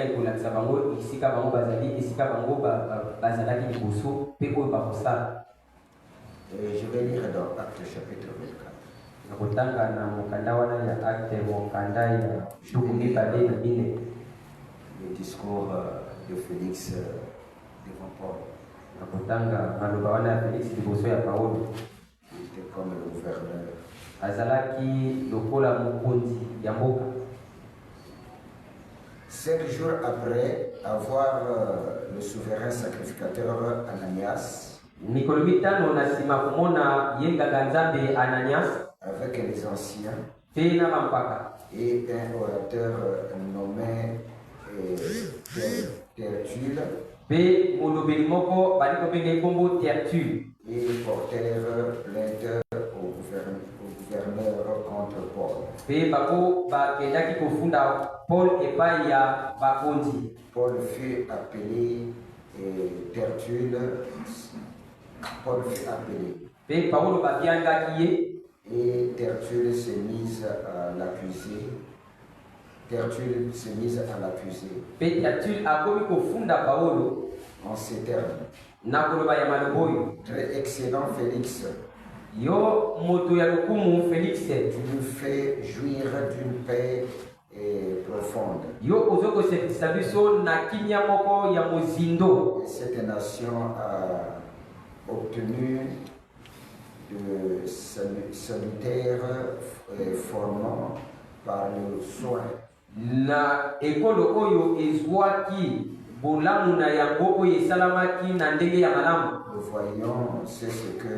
esika ekolakisa bango esika bango bazali esika bango bazalaki liboso mpe oyo bakosala. Je vais lire dans Actes chapitre 24. Nakotanga na mokanda wana ya Acte mokanda ya tuku mibale na mine. Le discours de Félix devant Paul. Nakotanga maloba wana ya Félix liboso ya Paulo. Il était comme le gouverneur. Azalaki lokola mokonzi ya mboka. 5 jours après avoir le souverain sacrificateur Ananias mikolo mitano na nsima komona ye nganga nzambe Ananias avec les anciens mpe na bampaka et un orateur nommé Tertulle mpe molobeli moko bali kobenga ekombo Tertulle et portèrent plainte au gouverneur contre Paul. mpe bango bakendaki kofunda Paul epai ya bakonzi. Paul fut appelé Tertulle. Paul fut appelé. Mpe Paulo babiangaki ye Et Tertulle s'est mise à l'accuser. Tertulle s'est mise à l'accuser. mpe Tertulle akomi kofunda Paulo En ces termes. na koloba ya maloba oyo: Très excellent Félix, yo moto ya lokumu Félix, tu nous fais jouir d'une paix profonde. yo ozo kosepelisa biso na kimia moko ya mozindo. Cette nation a obtenu de salutaires formants par le soin. Na ekolo oyo ezwaki bolamu na yango oyo esalamaki na ndenge ya malamu. Nous voyons, c'est ce que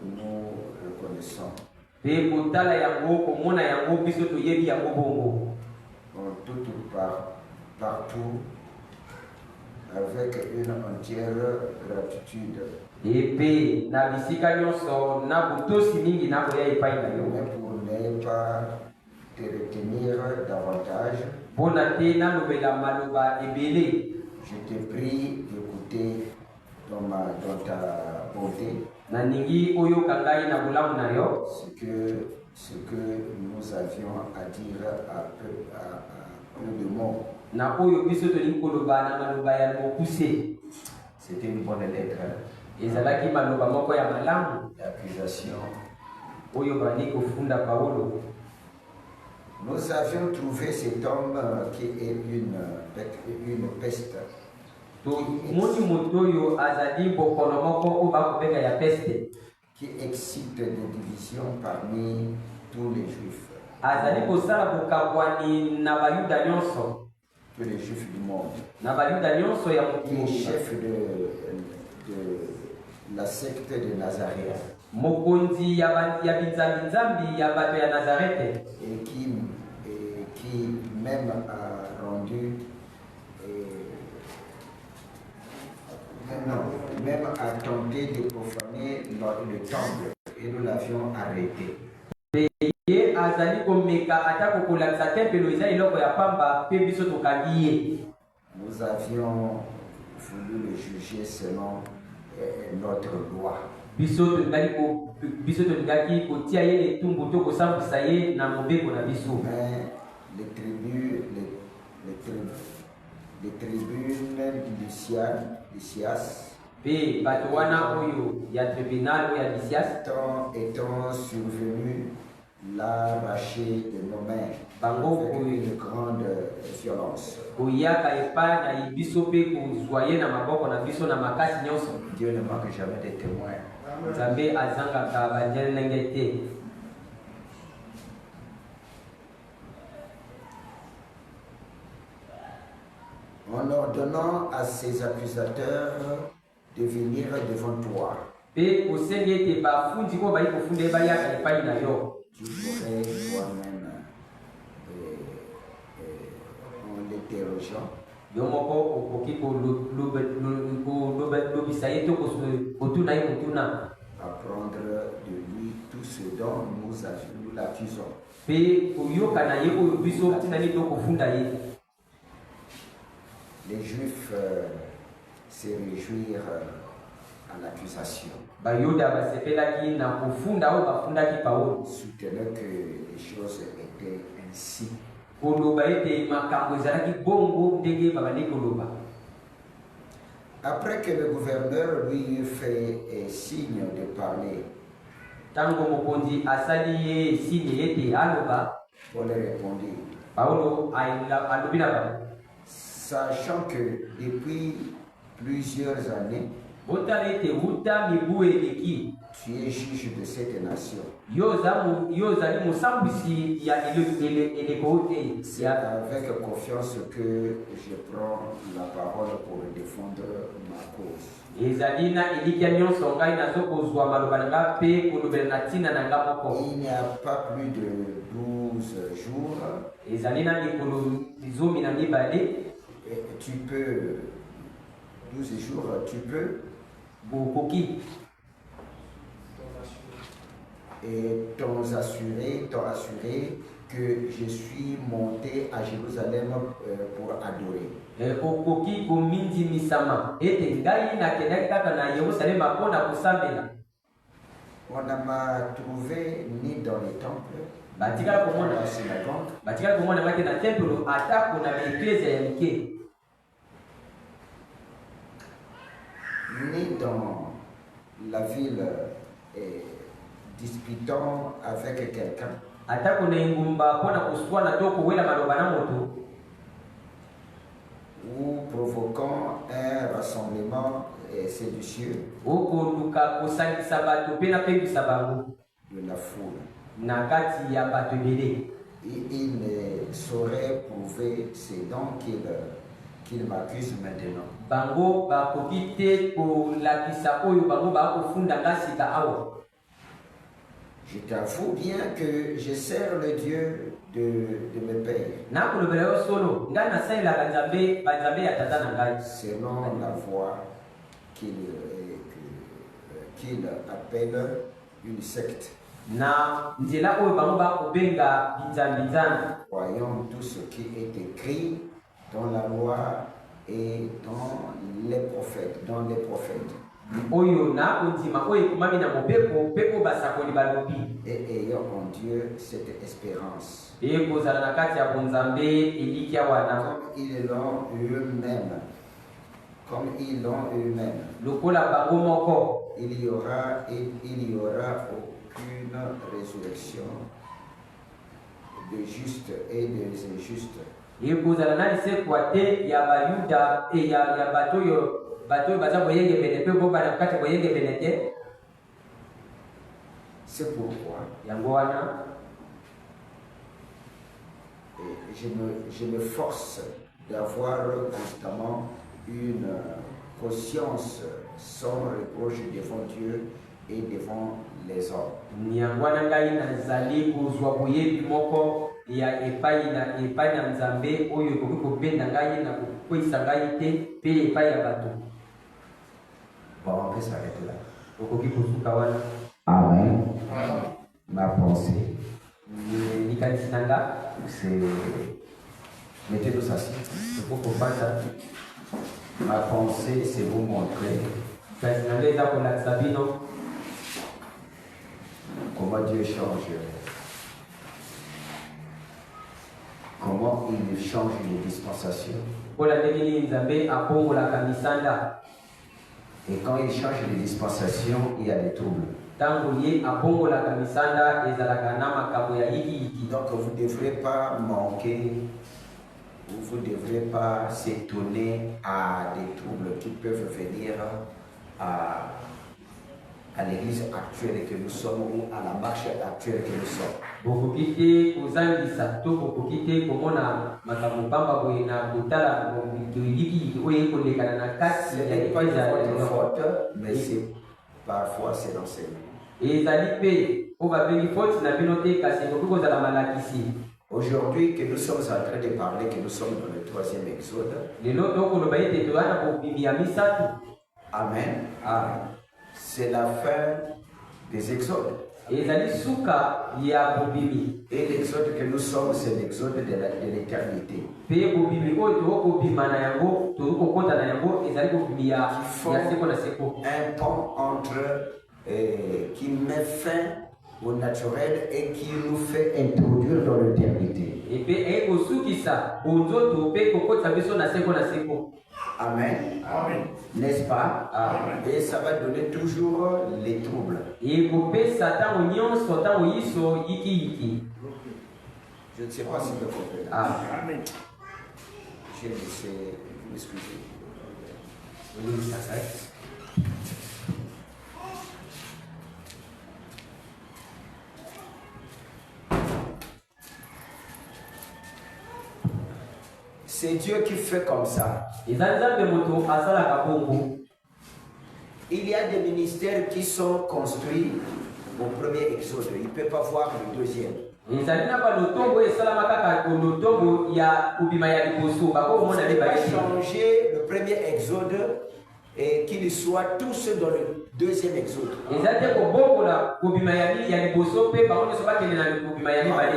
nous reconnaissons. Mpe kotala yango komona yango biso toyebi yango bongo. Partout, avec une entière gratitude. Epe na bisika nyonso na butosi mingi na koya epai na yo. Mais pour ne pas te retenir davantage, mpona te nalobela maloba ebele, je te prie d'écouter dans ta bonté naningi oyoka ngai na bolamu na yo ce que nous avions à dire à peu de mots. na oyo biso tolingi koloba na maloba ya mokuse. C'était une bonne lettre ezalaki maloba moko ya malamu d'accusation. oyo bali kofunda Paulo. Nous avions trouvé cet homme qui est une peste. Moni moto oyo azali bokono moko oyo bakobenga ya peste, Qui excite des divisions parmi tous les juifs. azali kosala bokabwani na bayuda nyonso, Tous les juifs du monde. na bayuda nyonso ya Qui est mokili, chef de la secte de Nazareth. mokonzi ya binzambi ya bato ya Nazarete, Et qui même a rendu même a tenté de profaner le temple et nous l'avions arrêté. ye azali komeka ata kokolakisa tempelo eza eloko ya pamba mpe biso tokangi ye. Nous avions voulu le juger selon notre loi. biso tolingaki kotia ye etumbu to kosambwisa ye na mobeko na biso. Mais les tribunes Lysias mpe bato wana oyo ya tribunal oyo ya Lysias étant survenus l'arracher de nos mains bango avec une grande violence. koyaka epai na biso mpe kozwa ye na maboko na biso na makasi nyonso. Dieu ne manque jamais de témoins. nzambe azangaka banjele ndenge te. En ordonnant à ses accusateurs de venir devant toi, mpe kosengi ete bafundi oyo bali kofunda ye bayaka epai na yo. tu pourrais toi-même, en l'interrogeant, yo moko okoki kolobisa ye to kotuna ye motuna, apprendre de lui tout ce dont nous l'accusons. mpe koyoka na ye oyo biso tinani to kofunda ye. Les Juifs se réjouirent à l'accusation, bayuda basepelaki na kofunda oyo bafundaki Paulo, soutenaient que les choses étaient ainsi. koloba ete makambo ezalaki bongo ndenge babandi koloba. Après que le gouverneur lui eut fait signe de parler, Tango mokonzi asali ye signe ete aloba, Paul répondit, Paulo alobi na bango, sachant que depuis plusieurs années, botala ete wuta mibu eleki tu es juge de cette nation. yo ozali mosambwisi ya eleko C'est avec confiance que je prends la parole pour défendre ma cause. ezali na elikya nyonso ngai nazokozwa maloba na nga mpe kolobela na ntina na nga moko. Il n'y a pas plus de 12 jours. Ezali na mikolo 12, Tu peux, 12 jours, tu peux, bokoki et t'ont assuré que je suis monté à Jérusalem pour adorer. okoki komindimisama ete ngai nakendaki kaka na Yerusalema mpo na kosambela. On ne m'a trouvé ni dans les temples, batikala ni dans komona la synagogue, batikala komona maki na tempelo atako na baeklezia ya mike, ni dans la ville disputant avec quelqu'un, atako na engumba mpo na koswana to kowela maloba na moto, ou provoquant un rassemblement séditieux okoluka kosangisa bato mpe napengisa bango de la foule. na kati ya bato ebele. Il ne saurait prouver ces dons qu'il m'accuse maintenant. Bango bakoki te kolakisa oyo bango bakofunda nga sika awa. Je t'avoue bien que je sers le Dieu de mes pères, nakolobela yo solo ngai nasalelaka banzambe ya tata na ngai selon la voie qu'il appelle une secte, na nzela oyo bango bakobenga binzambi-nzambi, croyant tout ce qui est écrit dans la loi et dans les prophètes, oyo nakondima oyo ekomami na mobeko mpe oyo basakoli balobi, et ayant en Dieu cette espérance. ekozala na kati ya bonzambe elikya wana Comme ils l'ont eux-mêmes, lokola bango moko. il y aura aucune résurrection de justes et des injustes. ekozala na lisekwa te ya bayuda ya bato oyo baza boyengebene mpe bobana kati ya boyengebene te. C'est pourquoi yango wana je me force d'avoir constamment une conscience sans reproche devant Dieu et devant les hommes. yango wana ngai nazali kozwa boyebi moko ya epai na nzambe oyo ekoki kobenda ngai na kokweyisa ngai te mpe epai ya bato. Bon, on peut s'arrêter là. okoki kosuka wana. Amen. Ma pensée, likanisi na nga c'est... Mettez-nous assis. okokopanda Ma pensée, c'est vous montrer kasi na nga eza kolakisa bino comment Dieu change. Comment il change les dispensations. mpola ndenge nini nzambe apongolaka misanda. Et quand il change les dispensations, il y a des troubles. ntango ye apongolaka misanda ezalaka na makambo ya yikiyiki. Donc vous ne devrez pas manquer, vous ne devrez pas s'étonner à des troubles qui peuvent venir à l'église actuelle que nous sommes ou à la marche actuelle que nous sommes. bokoki te kozangisa to bokoki te komona makambo pamba boye na kotala yikiyiki oyo ekolekana na kati Ce ya n'est pas de eklezia votre faute, mais parfois c'est l'enseignement. ezali mpe oyo babengi foti na bino te kasi ekoki kozala malakisi. Aujourd'hui que nous sommes en train de parler, que nous sommes dans le 3e exode. lelo tokoloba ete toza na kobimi ya misatu. Amen. Ah. C'est la fin des exodes. ezali suka ya bobimi Et l'exode que nous sommes, c'est l'exode de l'éternité. mpe bobimi oyo tokobima na yango tokokota na yango ezali bobimi ya seko na seko. Un pont entre qui met fin au naturel et qui nous fait introduire dans l'éternité. Amen. Amen. N'est-ce pas? Amen. Et ça va donner toujours les troubles. Je ne sais pas si vous comprenez. Amen. J'ai laissé, vous m'excusez. C'est Dieu qui fait comme ça. Il y a des ministères qui sont construits au premier exode. Il ne peut pas voir le deuxième. Il ne peut pas changer le premier exode et qu'ils soient tous dans le deuxième exode.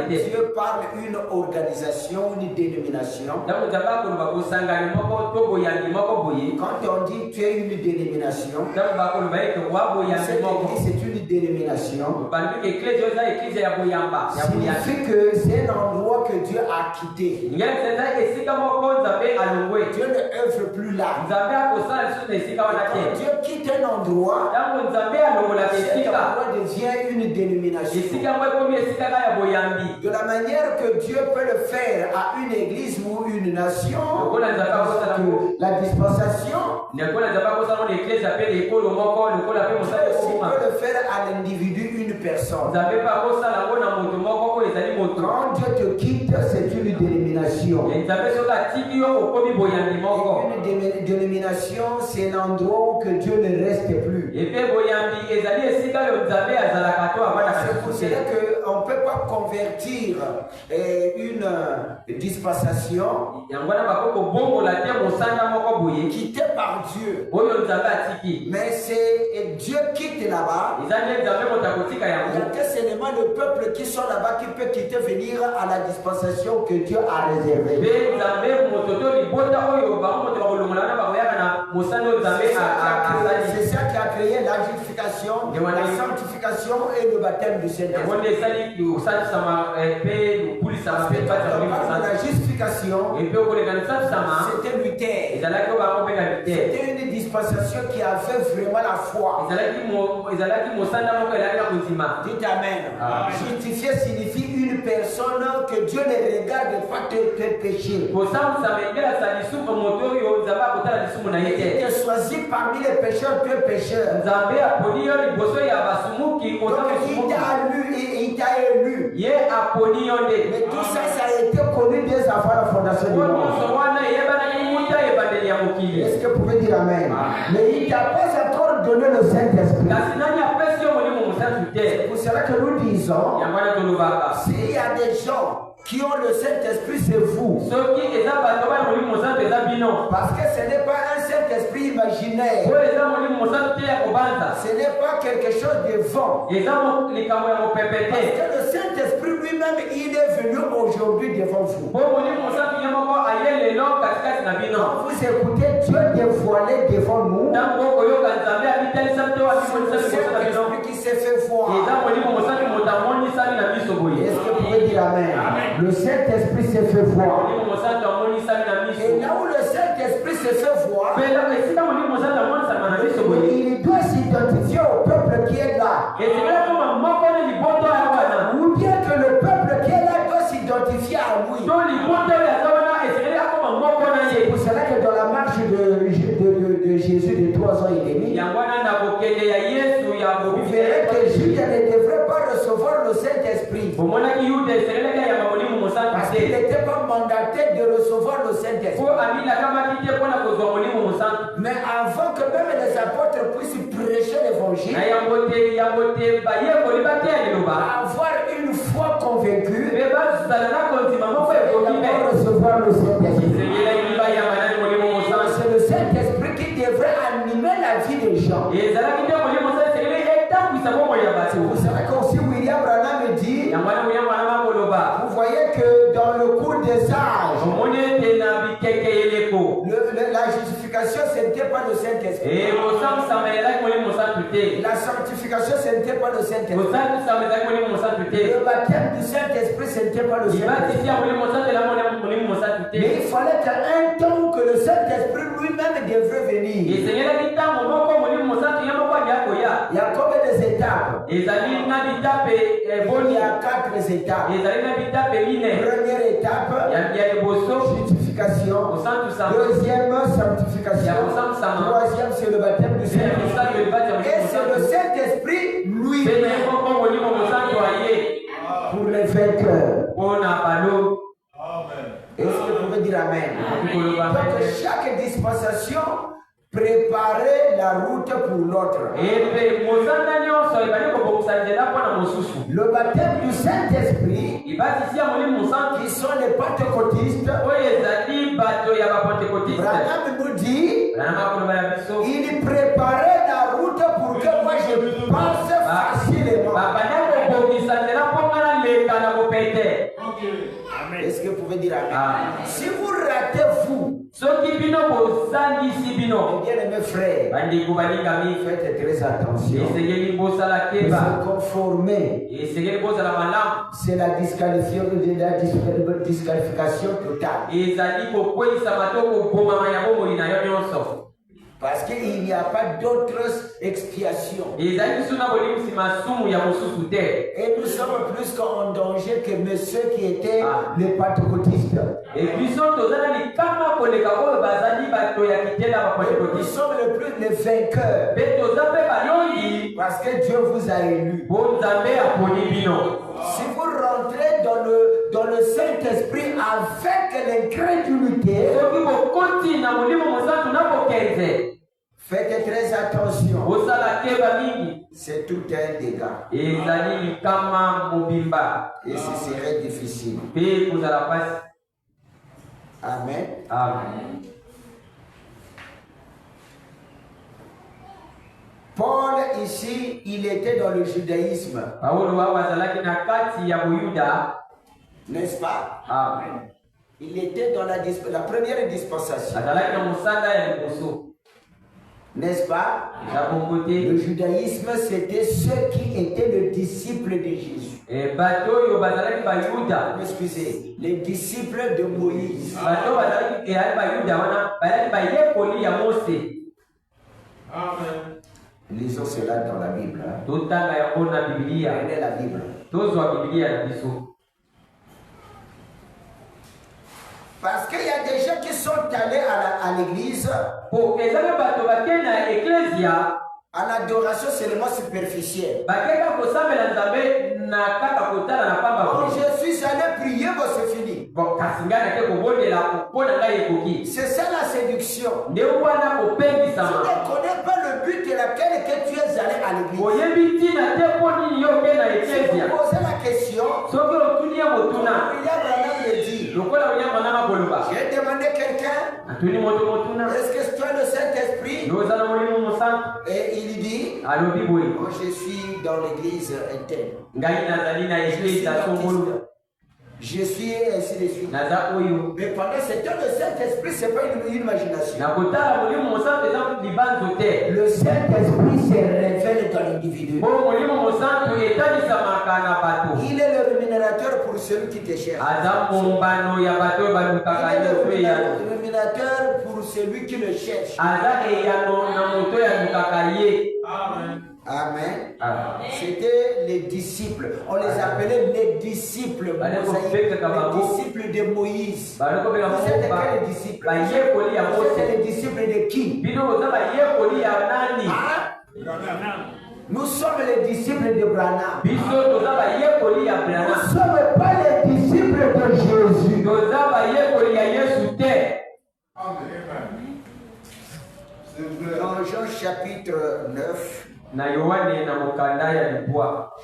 Dieu parle d'une organisation, une dénomination. Quand on dit tu es une dénomination, c'est une dénomination. Signifie que c'est un endroit que Dieu a quitté. Dieu ne œuvre plus là. Quand Dieu quitte un endroit, cet endroit devient une dénomination. De la manière que Dieu peut le faire à une église ou une nation, la dispensation, Dieu peut le faire à l'individu, une personne. Quand Dieu te quitte, c'est une dénomination. Une dénomination, c'est un endroit où que Dieu ne reste plus. C'est pour cela qu'on ne peut pas convertir une dispensation quittée par Dieu. Mais c'est Dieu quitte là-bas. Il y a que seulement le peuple qui sont là-bas qui peut quitter, venir à la dispensation que Dieu a réservée. C'est ça qui a créé la justification, la sanctification et le baptême du Saint-Esprit. La justification, c'était Luther. C'était une dispensation qui avait vraiment la foi. Dites Amen. Justifier signifie une personne que Dieu ne regarde pas tes péchés. Il te choisit parmi les pécheurs, tu es pécheur. Donc il t'a élu. Mais tout ça, ça a été connu dès avant la fondation du monde. Est-ce que vous pouvez dire Amen? Mais il ne t'a pas encore donné le Saint-Esprit. C'est pour cela que nous disons, s'il y a des gens qui ont le Saint-Esprit, c'est vous. Parce que ce n'est pas un Saint-Esprit imaginaire. Ce n'est pas quelque chose de vain. Parce que le Saint-Esprit lui-même, il est venu aujourd'hui devant vous. Quand vous écoutez Dieu dévoilé devant nous, c'est le Saint-Esprit qui s'est fait voir. Est-ce que vous pouvez dire Amen? Le Saint-Esprit s'est fait voir. Et là où le Saint-Esprit s'est fait voir, il doit s'identifier au peuple qui est là. Ou bien que le peuple qui est là doit s'identifier à lui. C'est pour cela que dans la marche de Jésus de 3 ans et demi, vous verrez que Judas ne devrait pas recevoir le Saint-Esprit. Parce qu'il n'était pas mandaté de recevoir le Saint-Esprit. Mais avant que même les apôtres puissent prêcher l'évangile, avoir une foi convaincue, et recevoir le Saint-Esprit. C'est le Saint-Esprit qui devrait animer la vie des gens. C'est pour cela qu'aussi William Branham dit, vous voyez que dans le cours des âges, la justification sanctification, ce n'était pas le Saint-Esprit. La sanctification, ce n'était pas le Saint-Esprit. Le baptême du Saint-Esprit, ce n'était pas le Saint-Esprit. Mais il fallait qu'un temps que le Saint-Esprit lui-même devrait venir. Il y a combien d'étapes? Il y a 4 étapes. Première étape, justification. Deuxième, sanctification. Troisième, c'est le baptême du Saint-Esprit. Et c'est le Saint-Esprit, lui, pour les vainqueurs. Est-ce que vous pouvez dire Amen? Donc chaque dispensation préparait la route pour l'autre. Le baptême du Saint-Esprit, qui sont les pentecôtistes, Branham nous dit, il préparait la route pour que moi je passe facilement. Est-ce que vous pouvez dire Amen? Si vous ratez vous, bien aimés frères, faites très attention. Vous conformer. C'est la disqualification totale. Parce qu'il n'y a pas d'autres expiations. Et nous sommes plus qu'en danger que ceux qui étaient les pentecôtistes. Et nous sommes les vainqueurs. Parce que Dieu vous a élus. Si vous rentrez dans le Saint-Esprit avec l'incrédulité, faites très attention. C'est tout un dégât. Et ce serait difficile. Amen. Amen. Paul ici, il était dans le judaïsme. N'est-ce pas? Amen. Il était dans la première dispensation. N'est-ce pas? Le judaïsme, c'était ceux qui étaient les disciples de Jésus. Excusez, les disciples de Moïse. Amen. Lisons cela dans la Bible. Prenez la Bible. Parce qu'il y a des gens qui sont allés à l'église en adoration seulement superficielle. Quand je suis allé prier, c'est fini. C'est ça la séduction. Tu ne connais pas le but de laquelle que tu es allé à l'église. Si vous posez la question, William Branham le dit. J'ai demandé quelqu'un, est-ce que tu as le Saint-Esprit? Et il dit, moi je suis dans l'église interne. Je suis ainsi de suite. Mais pendant ce temps, le Saint-Esprit, ce n'est pas une imagination. Le Saint-Esprit se révèle dans l'individu. Il est le rémunérateur pour celui qui te cherche. Il est le rémunérateur pour celui qui le cherche. Amen. Amen. C'était les disciples. On les appelait les disciples. Les disciples de Moïse. Vous êtes quels disciples? Vous êtes les disciples de qui? Nous sommes les disciples de Branham. Nous ne sommes pas les disciples de Jésus. Dans Jean chapitre 9,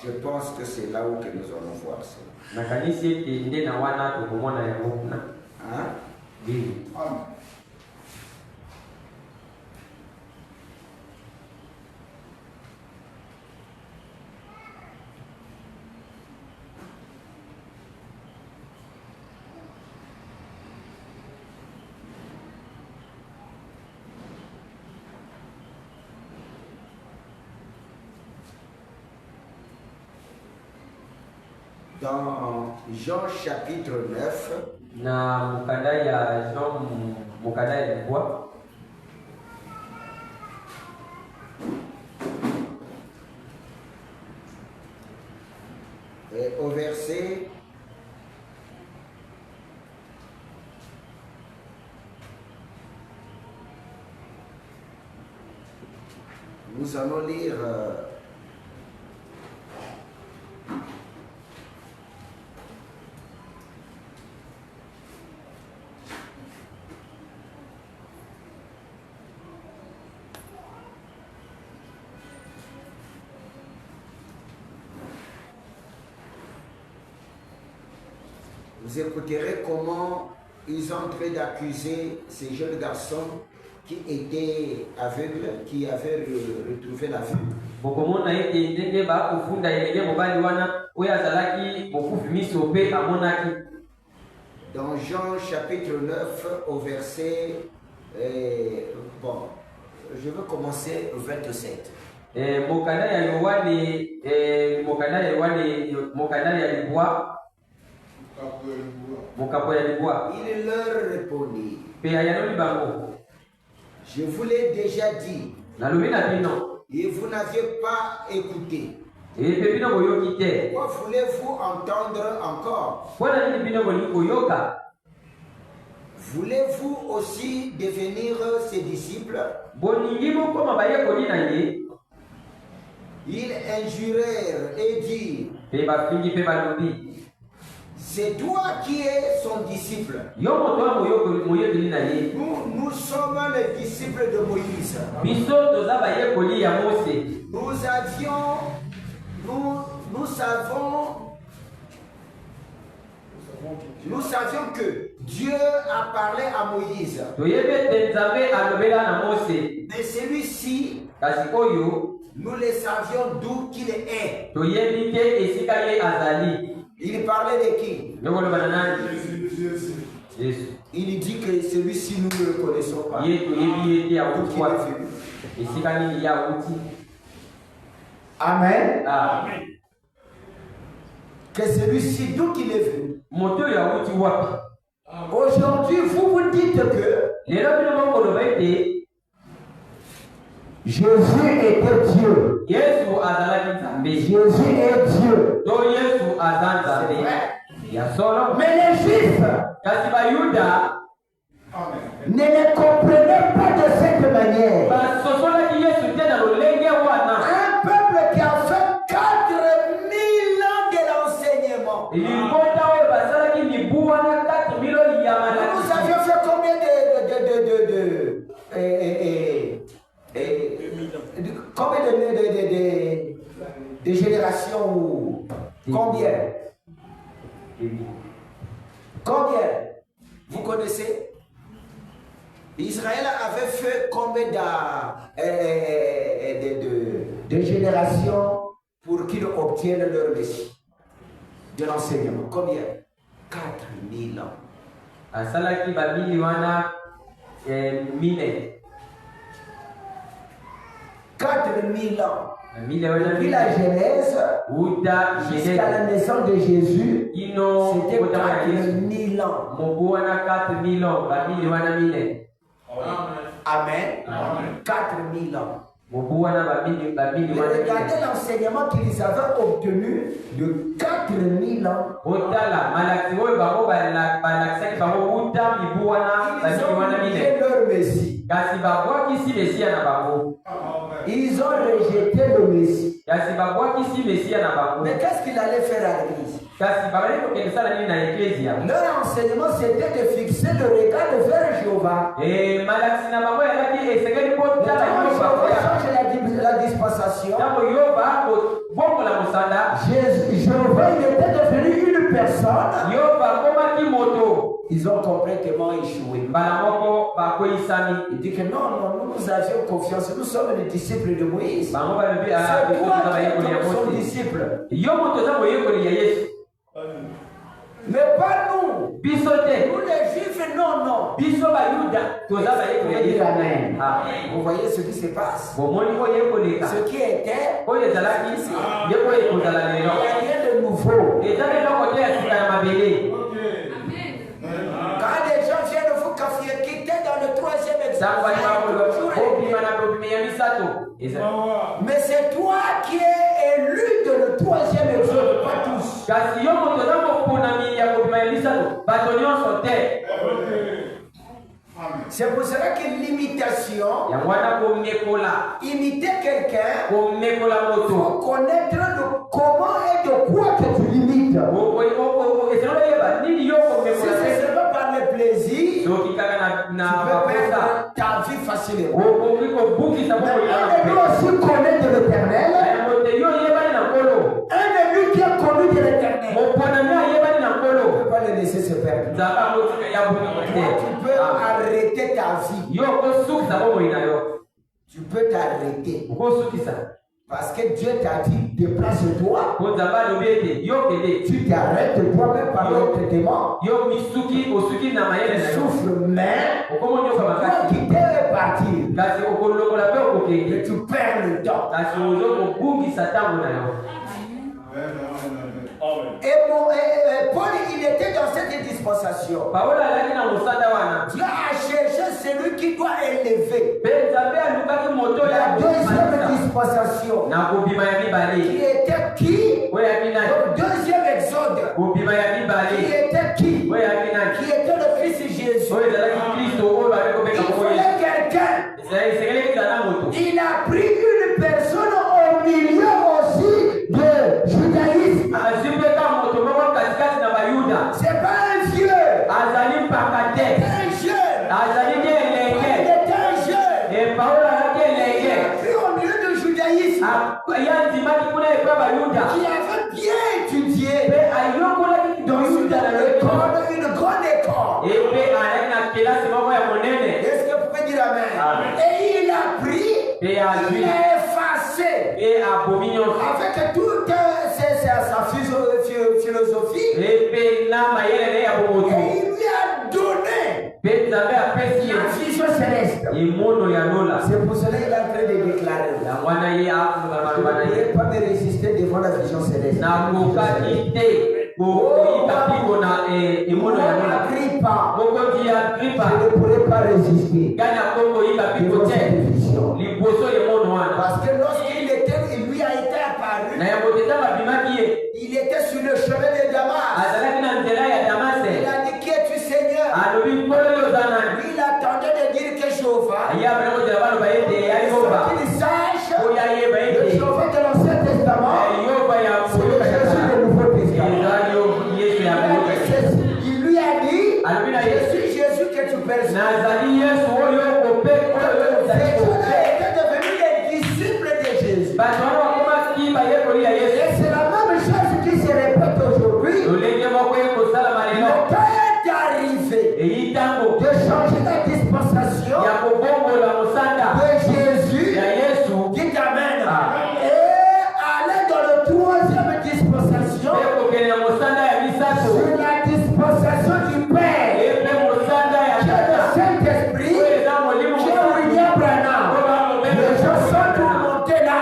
je pense que c'est là où que nous allons voir ça. Hein? Dans Jean chapitre 9, na mukanda ya Jean mukanda ya Libwa et au verset nous allons lire vous écouterez comment ils ont en train d'accuser ces jeunes garçons qui étaient aveugles, qui avaient retrouvé la vue. Dans Jean chapitre 9 au verset, bon, je vais commencer au 27. Il leur répondit, je vous l'ai déjà dit, et vous n'aviez pas écouté. Pourquoi voulez-vous entendre encore? Voulez-vous aussi devenir ses disciples? Ils injurèrent et dirent, c'est toi qui es son disciple. Nous sommes les disciples de Moïse. Nous savions que Dieu a parlé à Moïse. Mais celui-ci, nous le savions d'où qu'il est. Il parlait de qui? Il dit que celui-ci nous ne le connaissons pas. Amen. Amen. Que celui-ci d'où qu'il est venu. Aujourd'hui, vous vous dites que Jésus était Dieu. Jésus est Dieu. Mais les Juifs ne le comprenaient pas de cette manière. Un peuple qui a fait 4000 ans de l'enseignement. Nous avions fait combien de générations ou combien? Combien? Vous connaissez? Israël avait fait combien de générations pour qu'ils obtiennent leur Messie de l'enseignement? Combien? 4000 ans. 4000 ans. Depuis la Genèse jusqu'à la naissance de Jésus, c'était 4000 ans. Amen. 4000 ans. Regardez l'enseignement qu'ils avaient obtenu de 4000 ans. Ils ont rejeté leur Messie. Ils ont rejeté le Messie. Mais qu'est-ce qu'il allait faire à l'église? Leur enseignement c'était de fixer le regard vers Jéhovah. La dispensation. Jéhovah il était devenu une personne. Ils ont complètement échoué. Il dit que non, nous avions confiance. Nous sommes les disciples de Moïse. C'est toi qui es son disciple. Mais pas nous. Nous les Juifs, non. Amen. Vous voyez ce qui se passe. Ce qui était, il n'y a rien de nouveau. Quand les gens viennent vous cafouiller, quitter dans le 3e exode. Mais c'est toi qui es élu de le 3e exode, pas tous. C'est pour cela que l'imitation, imiter quelqu'un, faut connaître comment et de quoi que tu l'imites. Si c'est seulement par le plaisir, tu peux perdre ta vie facilement. Mais on aussi connaît de l'Éternel. Un élu qui est connu de l'Éternel. On ne peut pas le laisser se perdre. Tu peux arrêter ta vie. Tu peux t'arrêter. Parce que Dieu t'a dit, déplace-toi. Tu t'arrêtes toi-même par l'autre démon. Souffle, mais toi qui t'es partir. Et tu perds le temps. Et Paul, il était dans cette dispensation. Dieu a cherché celui qui doit élever. La deuxième dispensation. Qui était qui? Le deuxième exode. Qui était qui? Qui était le Fils Jésus. Il fallait quelqu'un. Il a pris une personne au milieu aussi de judaïsme. C'est pas un vieux. Il était un jeune. Il était un jeune. Il a pris au milieu de judaïsme. Qui avait bien étudié. Dans une grande école. Est-ce que vous pouvez dire amen? Et il a pris. Il a effacé. Avec toute sa philosophie. Et il lui a donné la vision céleste. C'est pour cela qu'il est en train de déclarer. Je ne pourrais pas me résister devant la vision céleste. Je ne pourrais pas résister devant cette vision. Parce que lorsqu'il lui a été apparu, il était sur le chemin de Damas. Il a dit, qui es-tu Seigneur? Lui, il attendait de dire que Jéhovah. Qu'il sache le Jéhovah de l'Ancien Testament. C'est le Jésus du Nouveau Testament. Il lui a dit, je suis Jésus que tu perçois. Était devenu les disciples de Jésus. Et c'est la même chose qui se répète aujourd'hui. Le temps est arrivé de changer la dispensation de Jésus. Dites amen. Et aller dans le 3e dispensation. Sur la dispensation du Père. Qui est le Saint-Esprit. Qui est William Branham. Les gens sont tous montés là.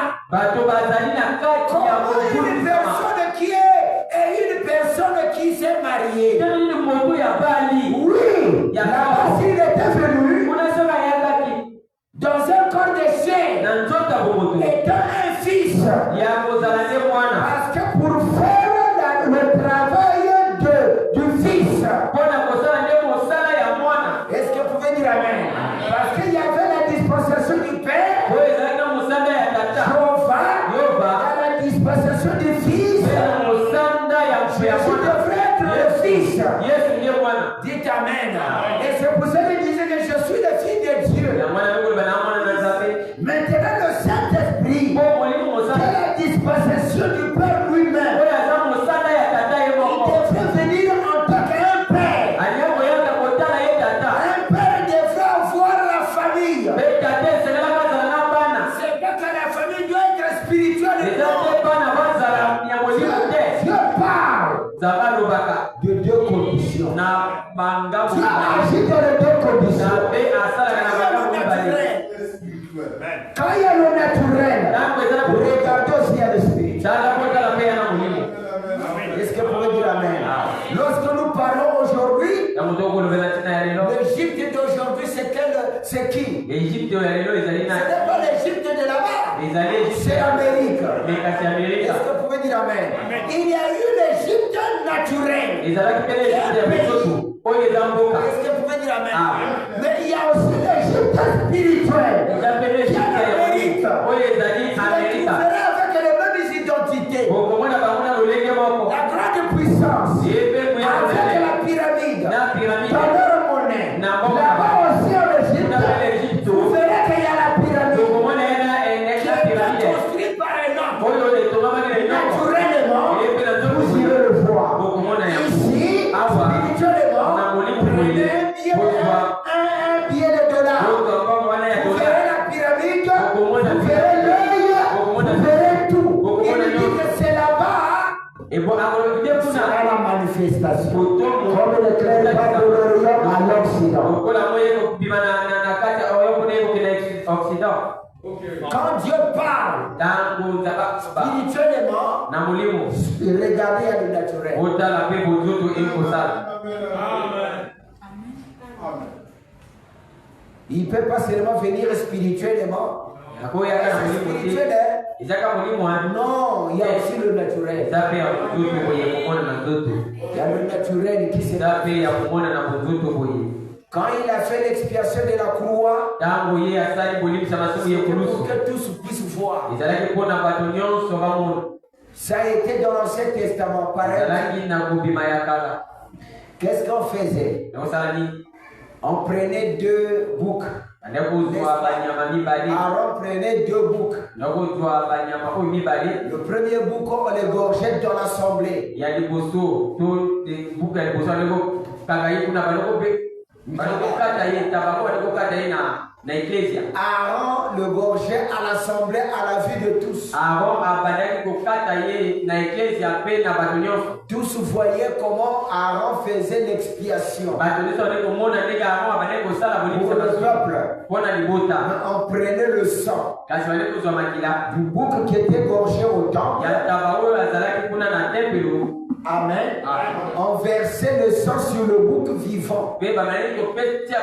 Une personne qui est une personne qui s'est mariée. Oui, là-bas, s'il était venu dans un corps de chair, étant un fils, parce que pour faire le travail du fils, est-ce que vous pouvez dire amen? Parce qu'il y avait la dispensation du Père, la dispensation du Fils. Jésus devrait être le Fils. Dites amen. Et c'est pour ça qu'il disait que je suis le Fils de Dieu. Maintenant le Saint-Esprit, c'est la dispensation Dieu agit dans les deux conditions. Quand il y a le naturel, regardez aussi il y a le spirituel. Est-ce que vous pouvez dire amen? Lorsque nous parlons aujourd'hui, l'Égypte d'aujourd'hui, c'est qui? Ce n'est pas l'Égypte de là-bas, c'est l'Amérique. Est-ce que vous pouvez dire amen? Il y a eu l'Égypte naturelle. Est-ce que vous pouvez dire amen? Mais il y a aussi l'Égypte spirituelle. Il y a l'Amérique. Avec les mêmes identités. La grande puissance. Avec la pyramide. Dans leur monnaie. Là-bas aussi en Égypte. Vous verrez qu'il y a la pyramide. Qui est construite par un homme. Naturellement, vous irez le voir. Ici, spirituellement, prenez un billet de $. Vous verrez la pyramide, vous verrez l'œil, vous verrez tout. Il dit que c'est là-bas. Et sera la manifestation. Comme le clair de l'Orient à l'Occident. Quand Dieu parle spirituellement, regardez à le naturel. Il ne peut pas seulement venir spirituellement. Spirituel, non, il y a aussi le naturel. Il y a le naturel qui s'est fait. Quand il a fait l'expiation de la croix, pour que tous puissent voir. Ça a été dans l'Ancien Testament, pareil. Qu'est-ce qu'on faisait? On prenait 2 boucs. Aaron prenait 2 boucs. Le premier bouc, on l'égorgeait dans l'assemblée. Aaron le gorgeait à l'assemblée à la vue de tous. Tous voyaient comment Aaron faisait l'expiation pour le peuple. On prenait le sang du bouc qui était gorgé au temple. Amen. On versait le sang sur le bouc vivant. On appelait ça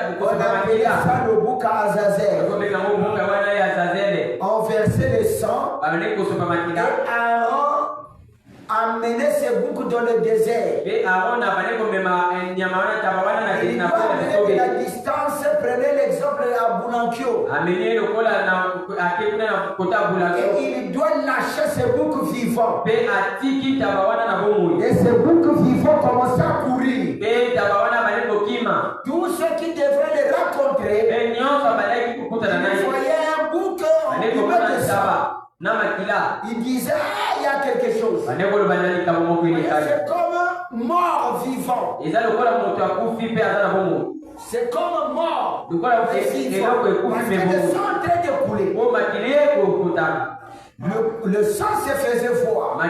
le bouc à Azazel. On versait le sang. Et Aaron amenait ces boucs dans le désert. Il de la distance, prenez l'exemple à Boulankyo. Et il doit lâcher ces boucs vivants. Et ces boucs vivants commencent à courir. Tous ceux qui devraient les rencontrer, ils voyaient un bouc en milieu de ça. Il disait, ah, il y a quelque chose. C'est comme mort vivant. C'est comme mort vivant. Parce que le sang est en train de couler. Le sang se faisait voir. Et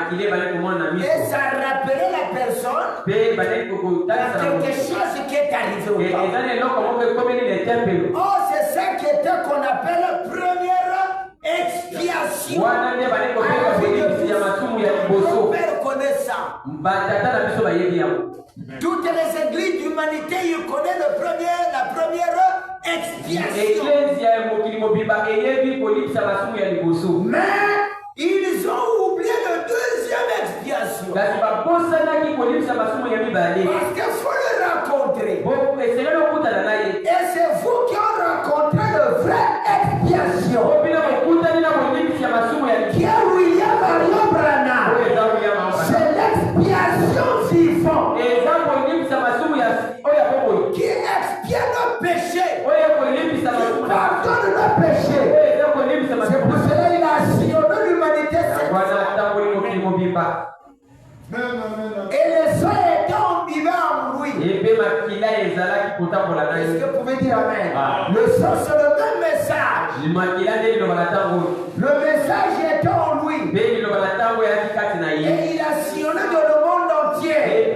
ça rappelait la personne à quelque chose qui est arrivé au temps. Oh, c'est ça qui était qu'on appelle première expiation. Mon père connaît ça. Toutes les églises d'humanité, ils connaissent la première expiation. Mais ils ont oublié la deuxième expiation. Parce qu'il faut le rencontrer. Et c'est vous qui avez rencontré la vraie expiation. Qui est William Marion Branham. C'est l'expiation vivante. Qui expie nos péchés. Qui pardonne nos péchés. C'est pour cela qu'il a sillonné l'humanité. Et le sang était imbibé en lui. Est-ce que vous pouvez dire amen? Le sang, c'est le même message. Le message était en lui. Et il a sillonné dans le monde entier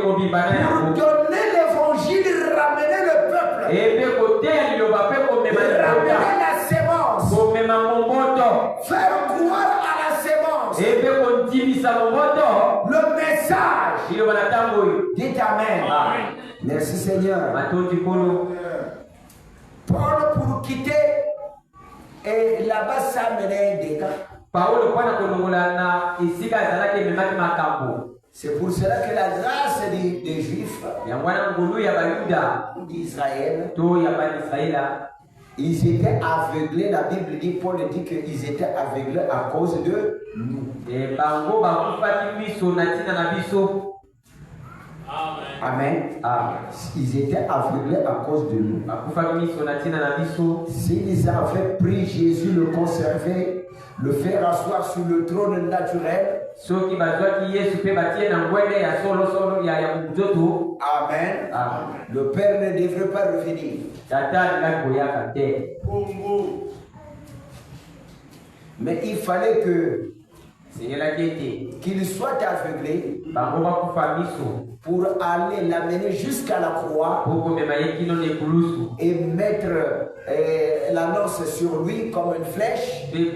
pour donner Dites Amen. Merci Seigneur. Paul, pour quitter, et là-bas, ça menait des cas. C'est pour cela que la grâce des Juifs, d'Israël, ils étaient aveuglés. La Bible dit, Paul dit qu'ils étaient aveuglés à cause de nous. Amen. Ils étaient aveuglés à cause de nous. S'ils avaient pris Jésus, le conserver, le faire asseoir sur le trône naturel, Amen. Le Père ne devrait pas revenir. Mais il fallait qu'il soit aveuglé pour aller l'amener jusqu'à la croix et mettre l'annonce sur lui comme une flèche, et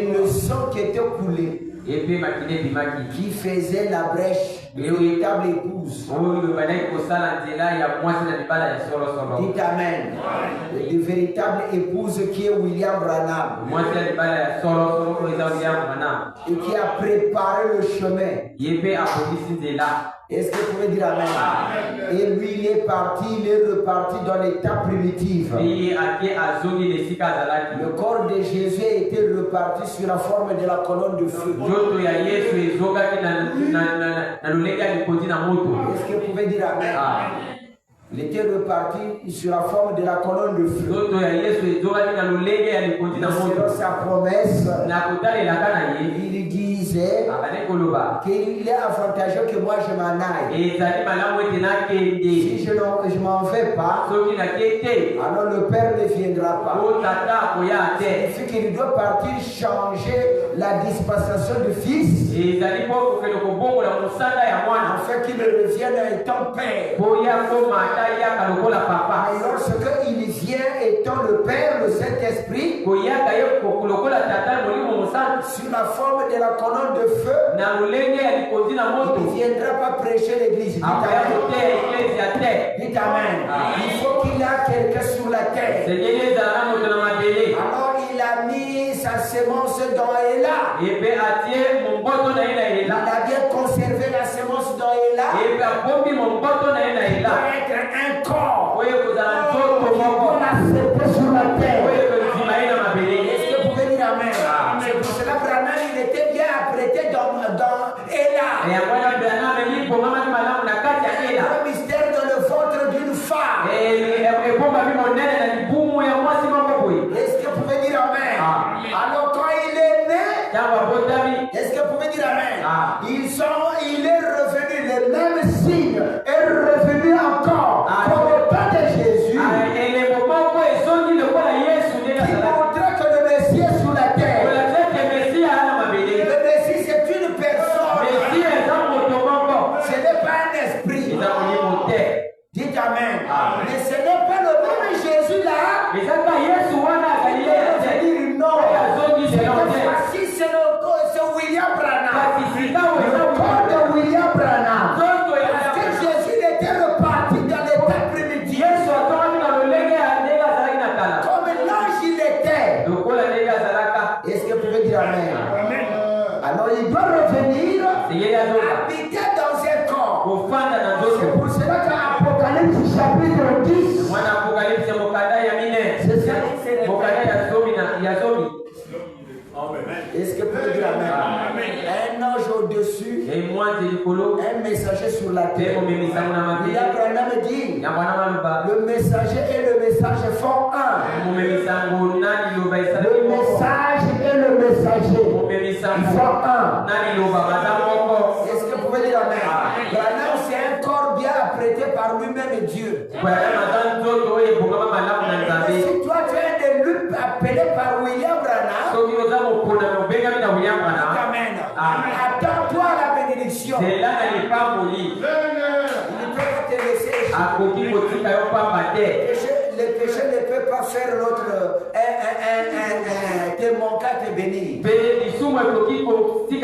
le sang qui était coulé qui faisait la brèche de véritable épouse. Dites Amen. De véritable épouse qui est William Branham et qui a préparé le chemin. Est-ce que vous pouvez dire Amen? Et lui, il est parti, il est reparti dans l'état primitif. Le corps de Jésus a été reparti sur la forme de la colonne de feu. Est-ce que vous pouvez dire Amen? Il était reparti sur la forme de la colonne de feu. Selon sa promesse, il disait qu'il est avantageux que moi je m'en aille. Si je m'en vais pas, alors le Père ne viendra pas. Il fait qu'il doit partir changer la dispensation du Fils, afin qu'il revienne étant Père. Et lorsqu'il vient étant le Père, le Saint-Esprit, sur la forme de la colonne de feu, il ne viendra pas prêcher l'église. Dites Amen. Il faut qu'il y ait quelqu'un sur la terre. Alors il a mis sa semence dans Ella. Il a bien conservé la semence dans Ella. Il doit être un corps. Il doit l'accepter sur la terre. Est-ce que vous pouvez dire Amen? C'est pour cela que Branham, il était bien apprêté dans Ella. Le mystère dans le ventre d'une femme. Est-ce que vous pouvez dire Amen? Alors quand il est né, est-ce que vous pouvez dire Amen? Il est revenu, le même signe est revenu encore pour le temps de Jésus. Qui montrait que le Messie est sur la terre. Le Messie c'est une personne. Ce n'est pas un esprit. Dites Amen. Mais ce n'est pas le même Jésus là. Non. Voici c'est William Branham. Le corps de William Branham. Parce que Jésus était reparti dans l'état primitif. Comme l'ange il était. Est-ce que vous pouvez dire Amen? Alors il doit revenir habiter dans un corps. C'est pour cela qu'Apocalypse chapitre 10. C'est ça. Est-ce que vous pouvez dire Amen? Un ange au-dessus, un messager sur la terre. William Branham dit, le messager et le message font un. Le message et le messager font un. Est-ce que vous pouvez dire Amen? Branham c'est un corps bien apprêté par lui-même Dieu. Si toi tu es un élu appelé par William Branham, Amen. Attends-toi à la bénédiction. Il ne peut pas te laisser le péché ne peut pas faire l'autre te manquer à te bénir. il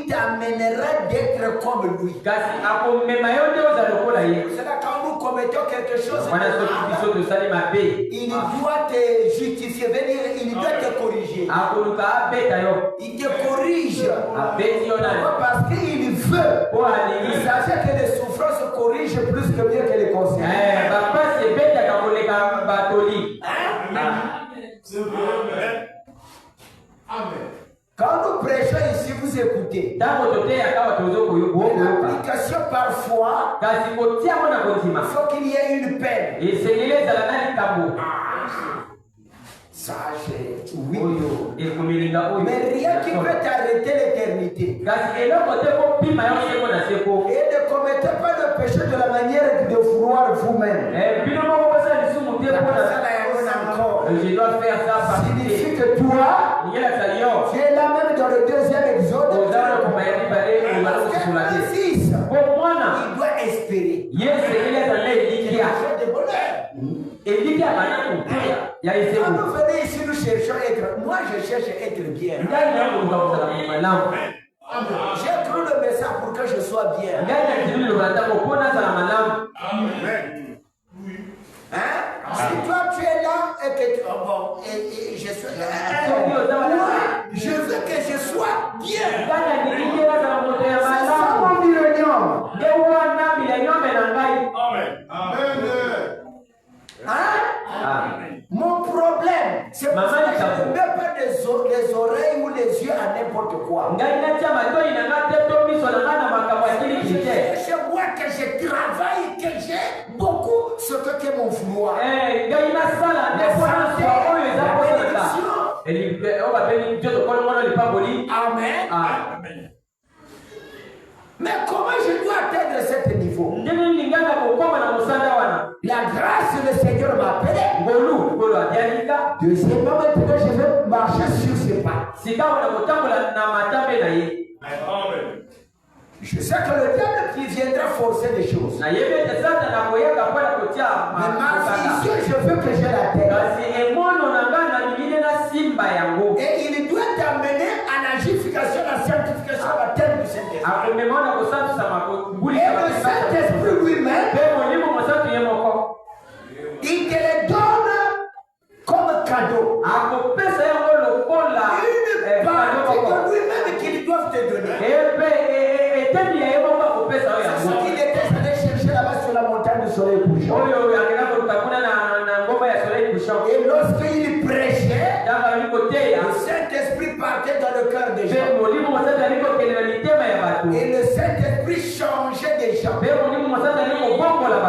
t'amènera d'être comme lui. C'est là quand nous commettons quelque chose, il doit te justifier, il doit te corriger. Il te corrige parce qu'il veut. Sachez que les souffrances corrigent plus que bien que les conseils. Amen. Quand nous prêchons ici, vous écoutez. L'application parfois, il faut qu'il y ait une peine. Sachez, oui. Mais rien qui peut t'arrêter l'éternité. Et ne commettez pas le péché de la manière de vouloir vous-même. Je dois faire ça parce signifie que toi, tu es là même dans le deuxième exode. Fils, il doit espérer. Quand nous venons ici, nous cherchons à être. Moi, je cherche à être bien. J'ai cru le message pour que je sois bien. Hein? Si toi tu es là et que tu et je suis là, je veux que je sois bien. C'est ça mon millénium. Hein? Mon problème, c'est que je ne mets pas les oreilles ou les yeux à n'importe quoi. C'est moi que je travaille, que j'ai beaucoup ce que mon vouloir. Amen. Amen. Mais comment je dois atteindre cet niveau? La grâce du Seigneur m'appelle. Deuxièmement, maintenant je vais marcher sur ses pas. Je sais que le diable qui viendra forcer des choses. Mais ma vision, je veux que je l'atteigne. Et il doit t'amener à la justification, la sanctification, la terre du Saint-Esprit. Et le Saint-Esprit lui-même, il te le donne comme cadeau. Une partie de lui-même qu'il doit te donner. C'est ce qu'il était allé chercher là-bas sur la montagne du soleil couchant. Et lorsqu'il prêchait, le Saint-Esprit partait dans le cœur des gens. Et le Saint-Esprit changeait des gens.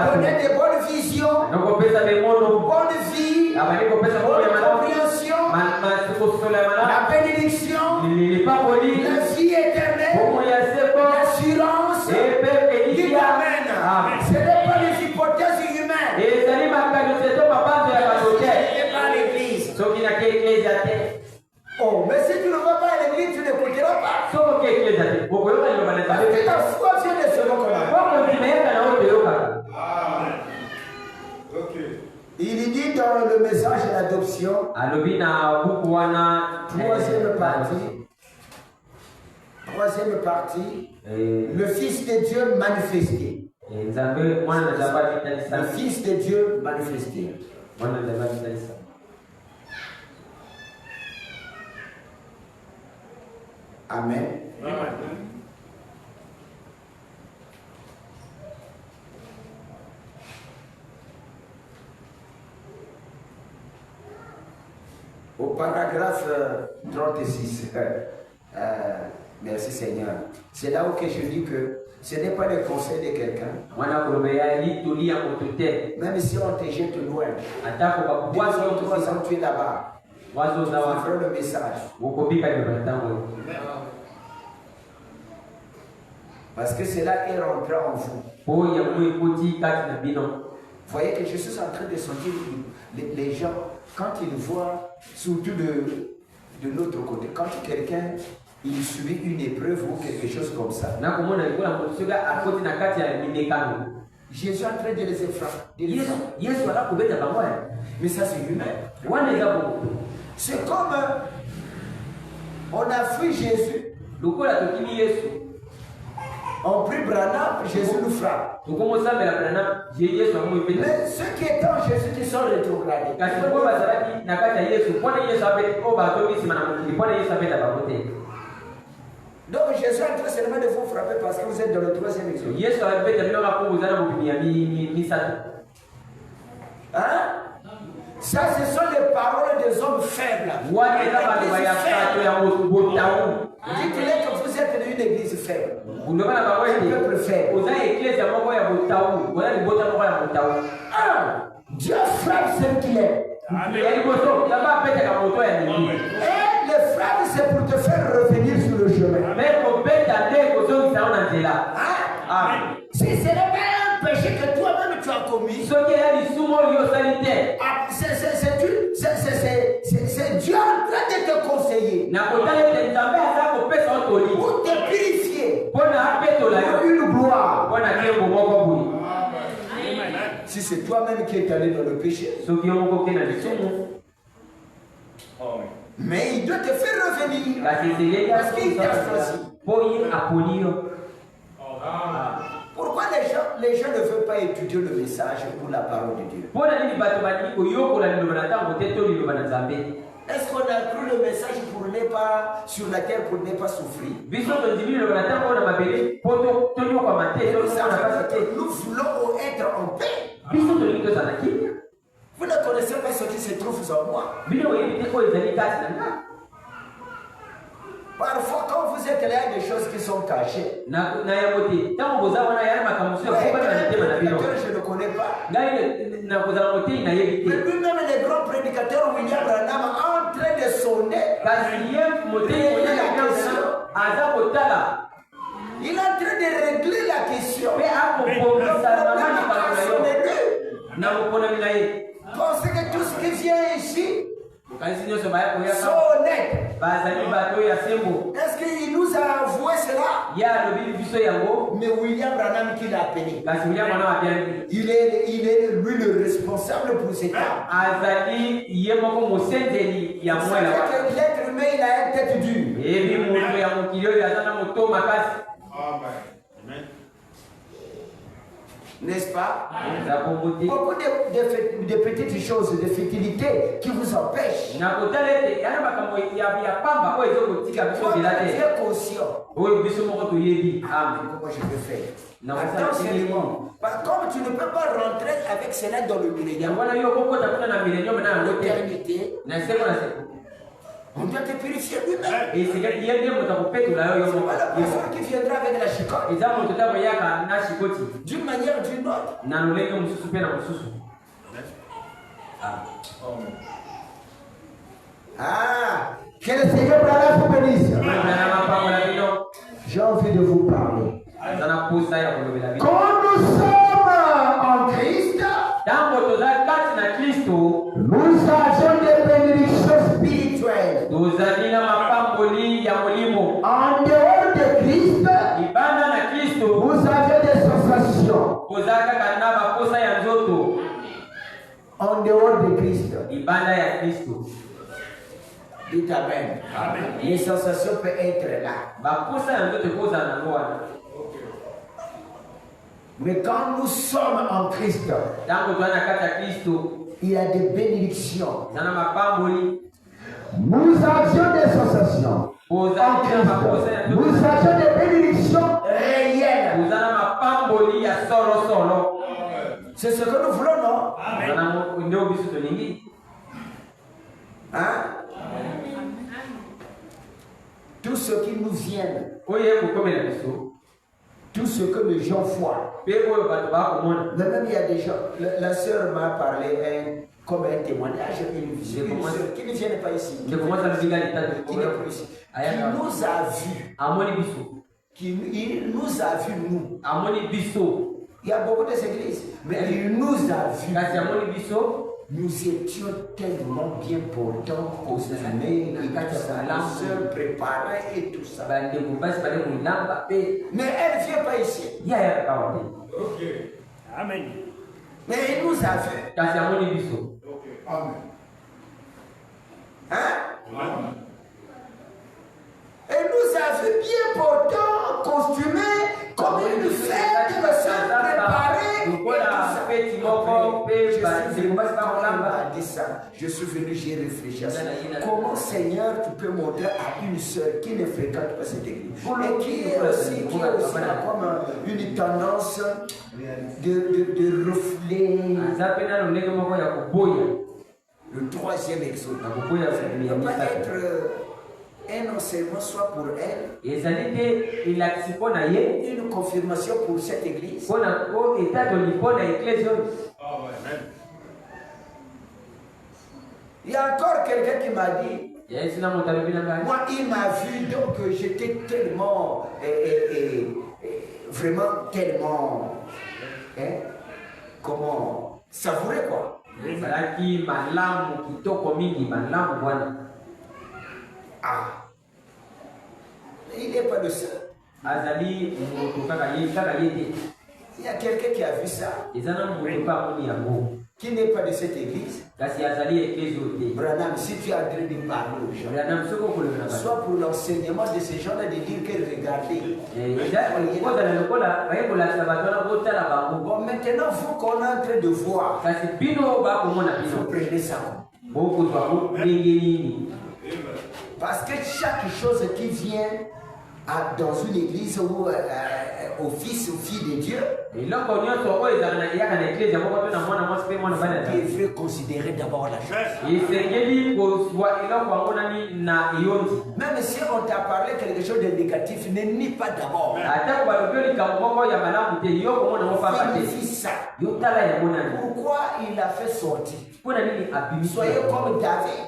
Donnait des bonnes visions, bonne vie, bonne compréhension, la bénédiction, la vie éternelle, l'assurance, l'Amen. Ce n'est pas les hypothèses humaines. Ce n'est pas l'église. Oh, mais si tu ne vas pas à l'église, tu n'écouteras pas. Parce que ta foi vient de selon comment. Il dit dans le message de l'adoption, troisième partie, le Fils de Dieu manifesté. Le Fils de Dieu manifesté. Amen. Amen. Au paragraphe 36, merci Seigneur. C'est là où que je dis que ce n'est pas le conseil de quelqu'un. Même si on te jette loin, 2 ans, 3 ans, tu es là-bas. Tu feras le message. Parce que cela est rentré en vous. Vous voyez que je suis en train de sentir les gens, quand ils voient, surtout de l'autre côté, quand quelqu'un il subit une épreuve ou quelque chose comme ça, Jésus est en train de les effrayer. Mais ça c'est humain. C'est comme On a fui Jésus. On prie Branham, Jésus nous frappe. Mais ceux qui étaient en Jésus qui sont rétrogradés. Donc Jésus est en train seulement de vous frapper parce que vous êtes dans le troisième exode. Hein? Ça, ce sont les paroles des hommes faibles. Dites-les que vous êtes une église faible. Un peuple faible. Dieu frappe ceux qu'il aime. Et le frappe, c'est pour te faire revenir sur le chemin. Hein? Si ce n'est pas un péché que toi-même tu as commis, c'est Dieu en train de te conseiller pour te purifier pour une gloire. Si c'est toi-même qui es allé dans le péché, mais il doit te faire revenir parce qu'il t'a choisi. Pourquoi les gens ne veulent pas étudier le message ou la parole de Dieu? Est-ce qu'on a cru le message pour ne pas sur la terre pour ne pas souffrir? Nous voulons être en paix. Vous ne connaissez pas ce qui se trouve en moi. Parfois, quand vous êtes là, il y a des choses qui sont cachées. Je ne connais pas. Mais lui-même, le grand prédicateur William Branham est en train de sonner. Il est en train de régler la question. Pensez que tout ce qui vient ici sont honnêtes. Est-ce qu'il nous a avoué cela? Mais William Branham qui l'a appelé. Il est lui le responsable pour cet âme. L'être humain, il a une tête dure. N'est-ce pas? Beaucoup de petites choses, de futilités qui vous empêchent. Comment tu es conscient? Comment je peux faire? Attention, comme tu ne peux pas rentrer avec cela dans le millénaire, l'éternité, on doit te purifier lui-même. Et c'est pas la personne qui viendra avec la chicotte. D'une manière ou d'une autre. Que le Seigneur vous bénisse. J'ai envie de vous parler. Quand nous sommes en Christ, nous avons des bénédictions spirituelles. En dehors de Christ, vous avez des sensations. En dehors de Christ. Dites Amen. Les sensations peuvent être là. Mais quand nous sommes en Christ, il y a des bénédictions. Nous avions des sensations. En Christ, nous avions des bénédictions réelles. C'est ce que nous voulons, non? Hein? Tout ce qui nous vient, tout ce que les gens voient. Mais même il y a des gens, la sœur m'a parlé comme un témoignage, une sœur qui ne vient pas ici, qui n'est plus ici, qui nous a vus, il nous a vus nous. Il y a beaucoup d'églises, mais il nous a vus. Nous étions tellement bien portants, costumés, et tout ça, la sœur préparée et tout ça. Mais elle ne vient pas ici. Ok. Amen. Mais il nous a vus. Amen. Hein? la vue bien portant, costumé, comme une fête de se préparer. Et tout ça. Je suis venu, j'ai réfléchi à ça. Comment, Seigneur, tu peux montrer à une sœur qui ne fréquente pas cette église et qui est aussi comme une tendance de refouler. Le troisième exode ne peut pas être un enseignement soit pour elle, une confirmation pour cette église. Il y a encore quelqu'un qui m'a dit, moi il m'a vu donc j'étais tellement, vraiment tellement, comment, savouré quoi. Ah, il n'est pas de ça. Il y a quelqu'un qui a vu ça, qui n'est pas de cette église. Branham, si tu es en train de parler aux gens, soit pour l'enseignement de ces gens-là, de dire que regardez. Bon, maintenant, vous qu'on est en train de voir, il faut prendre ça. Parce que chaque chose qui vient dans une église ou au fils ou fille de Dieu, il faut considérer d'abord la chose. Même si on t'a parlé quelque chose de négatif, ne nie pas d'abord. Ça. Pourquoi il a fait sortir? Soyez comme David.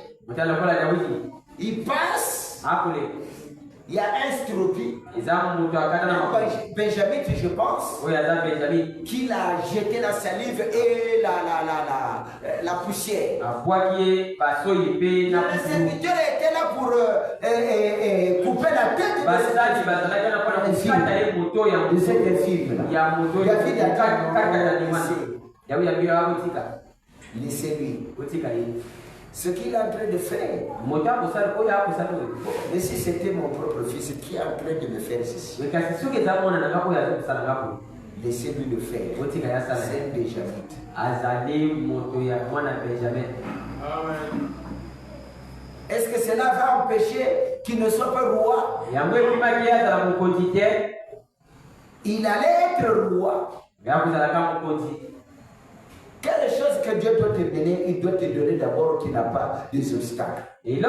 Il passe. Il y a un stropie, Benjamin, je pense, qu'il a jeté la salive et la poussière. Le serviteur était là pour couper la tête de cet film. Laissez-lui. Ce qu'il est en train de faire. Mais si c'était mon propre fils qui est en train de me faire ceci, laissez-lui le faire. C'est Benjamin. Est-ce que cela va empêcher qu'il ne soit pas roi? Il allait être roi. Quelle chose que Dieu doit te donner, il doit te donner d'abord qu'il n'a pas des obstacles. Qui n'a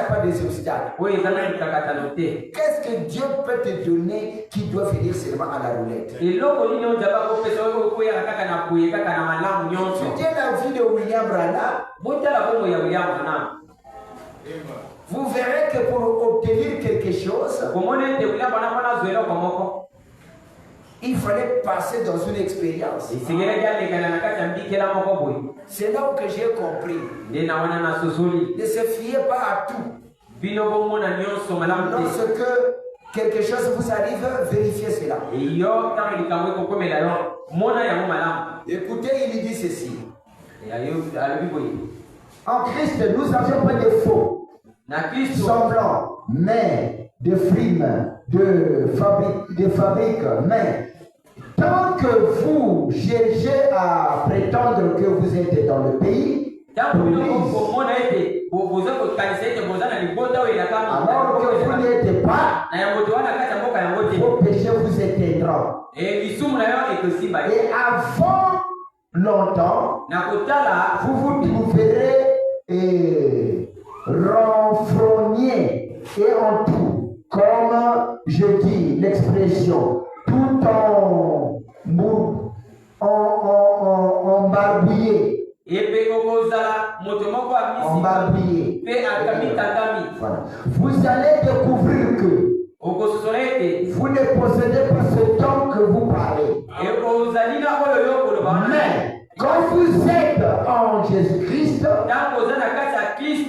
pas des obstacles. Qu'est-ce que Dieu peut te donner qui doit finir seulement à la roulette? Tu tiens la vie de William Branham. Vous verrez que pour obtenir quelque chose, il fallait passer dans une expérience. C'est là où j'ai compris. Ne se fiez pas à tout. Lorsque quelque chose vous arrive, vérifiez cela. Écoutez, il dit ceci. En Christ, nous n'avions pas de faux. Semblant, mais de frimes, de fabrique, mais tant que vous cherchez à prétendre que vous êtes dans le pays, alors que vous n'êtes pas, vos péchés vous éteindront. Et avant longtemps, vous vous trouverez renfrogné et en tout, comme je dis l'expression, tout en barbouillé. Voilà. Vous allez découvrir que vous ne possédez pas ce temps que vous parlez. Mais quand vous êtes en Jésus-Christ,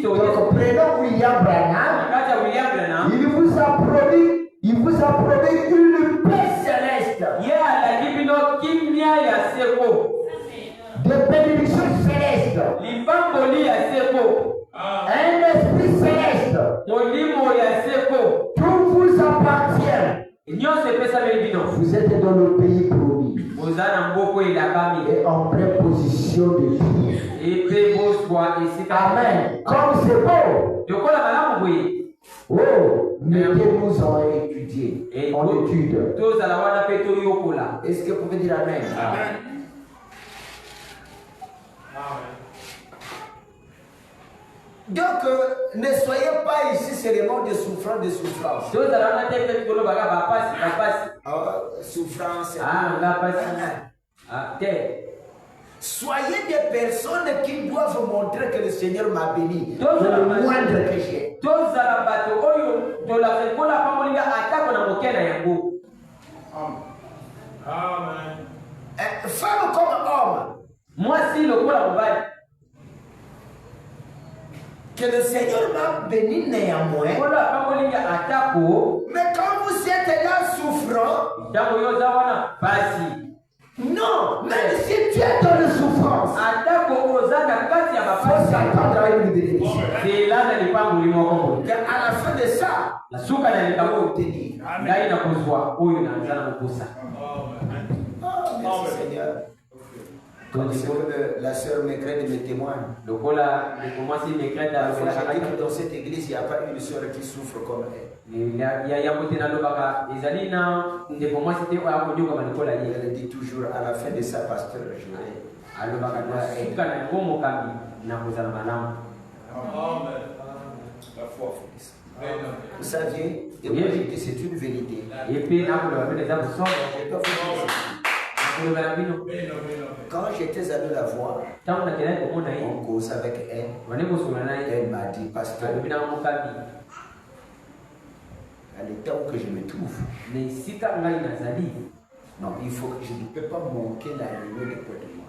donc prenons William Branham, il vous a promis une paix céleste, des bénédictions célestes. Vous êtes dans le pays promis. Et en préposition de vie. Amen. Comme c'est beau. Oh, mettez-nous en étudier. En étude. Est-ce que vous pouvez dire Amen? Amen. Donc, ne soyez pas ici seulement de souffrance, de souffrance. Souffrance. Soyez des personnes qui doivent montrer que le Seigneur m'a béni. Le moindre que j'ai. Amen. Femme comme homme. Moi, si le que le Seigneur m'a béni néanmoins. Mais quand vous êtes là souffrant, non, même si tu es dans la souffrance, faut s'attendre à une bénédiction. À la fin de ça, Seigneur. La sœur Mécrède me témoigne. Dans cette église, il n'y a pas une sœur qui souffre comme elle. Elle dit toujours à la fin de sa pasteur, vous saviez, c'est une vérité. Quand j'étais allé la voir, on cause avec elle. Elle m'a dit, pasteur, à l'état où que je me trouve, non, il faut que je ne peux pas manquer la réunion de près de moi.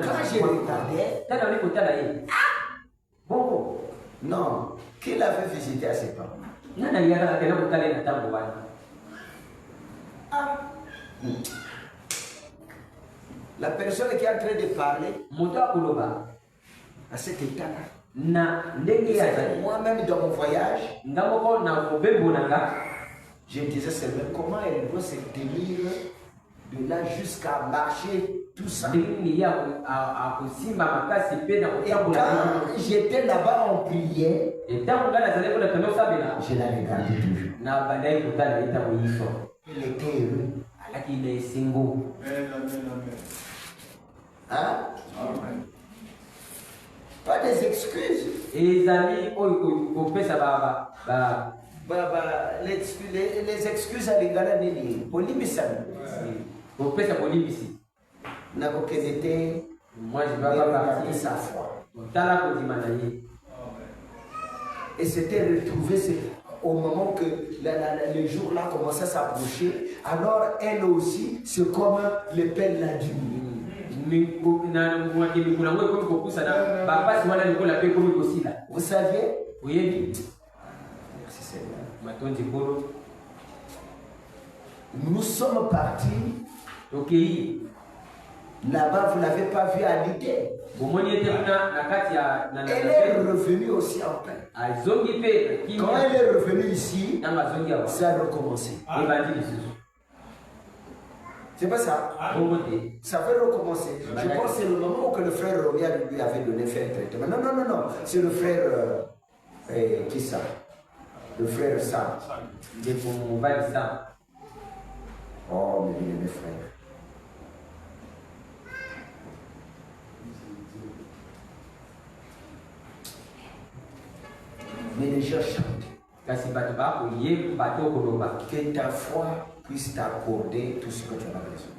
Quand j'ai regardé, bon, non, qui l'avait visité à ses parents? La personne qui est en train de parler à cet état-là. Moi-même dans mon voyage, je disais seulement comment elle doit se tenir de là jusqu'à marcher tout ça. Et quand j'étais là-bas en prière, je la regardais toujours. Il était heureux. Hein? Pas des excuses. Les excuses à l'égard de l'île. Moi, je ne vais pas partir sa foi. Et c'était retrouvé au moment que le jour-là commençait à s'approcher. Alors, elle aussi, c'est comme le père l'a dit. Vous saviez? Oui. Merci Seigneur. Nous sommes partis. Là-bas, vous ne l'avez pas vu à l'idée. Elle est revenue aussi en paix. Quand elle est revenue ici, ça a recommencé. C'est pas ça? Ça va recommencer. Je pense que c'est le moment où que le frère Roméa lui avait donné fait un traitement. Non. C'est le frère qui ça? Le frère Sam. Oh, mes frères. Mais les gens chantent. Que ta foi puisse t'accorder tout ce que tu as besoin.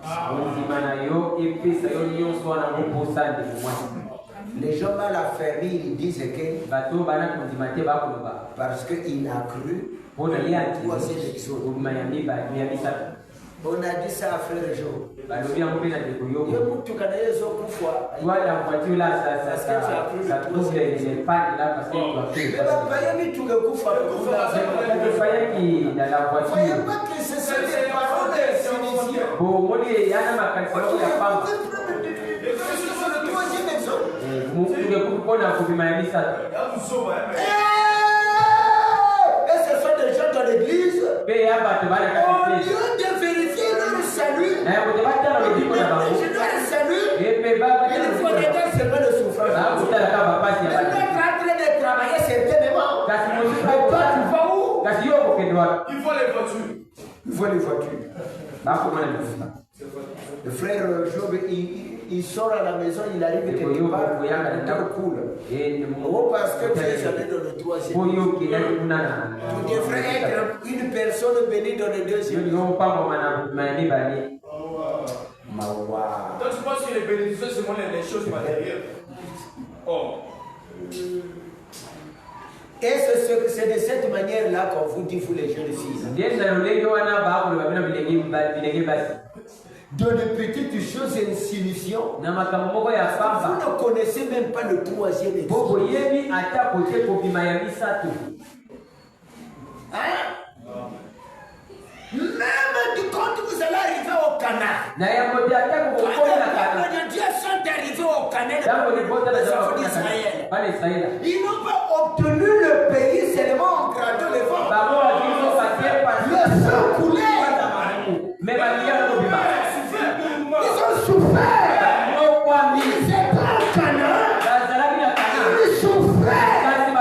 Les gens mal affermis, ils disent que parce qu'il a cru, on a dit ça à frère Jo. La voiture là, ça trouve les pannes là parce que tu as fait. Dans la voiture. Bon, il y a un magasin qui a pas. Et ce sont des gens Au lieu de vérifier leur salut, je dois le salut, il faut regarder seulement le souffrance. Maintenant, tu es en train de travailler certainement. Mais toi, tu vas où? Il faut les voitures. Il faut les voitures. Le frère Job, il sort à la maison, il arrive quelque part, le temps coule. Oh, parce que tu es allé dans le troisième. Tu devrais être une personne bénie dans le deuxième. Donc tu penses que les bénédictions, c'est moins les choses matérielles. Oh. Et c'est de cette manière-là qu'on vous dit, vous les jeunes filles. Dans de petites choses insignifiantes, vous ne connaissez même pas le troisième esprit. Hein? Même quand vous allez arriver au Canada, quand les dieux sont arrivés au Canada, ils n'ont pas obtenu le pays seulement en grattant les vents. Le sang coulait. Ils ont souffert. Ils étaient au Canada. Ils souffraient. Il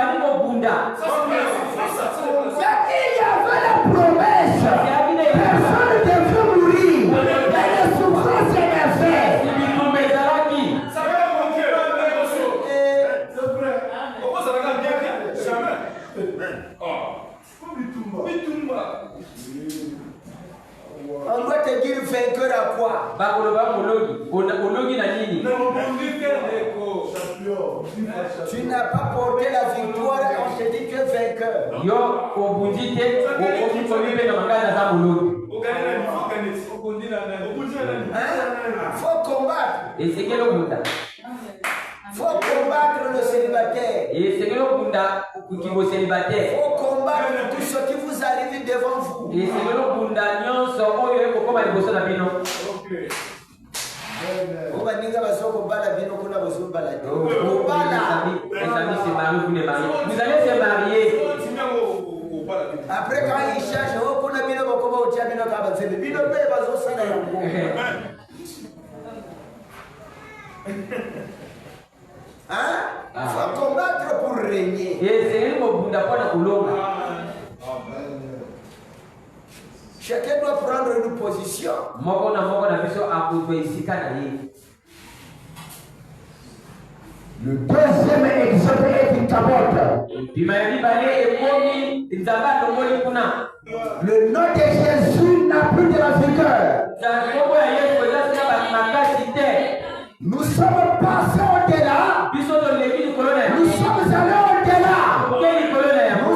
y avait la promesse. Personne ne devait mourir. Mais la souffrance est fait. On doit te dire vainqueur à quoi? Tu n'as pas porté la victoire, on se dit que vainqueur. Il faut combattre. Il faut combattre le célibataire. Il faut combattre tout ce qui vous arrive devant vous. Vous allez se marier. Après quand il cherche, hein? Il faut combattre pour régner. Chacun doit prendre une position. Le deuxième exemple est une capote. Le nom de Jésus n'a plus de la vigueur. Nous sommes passés au-delà. Nous sommes allés au-delà. Nous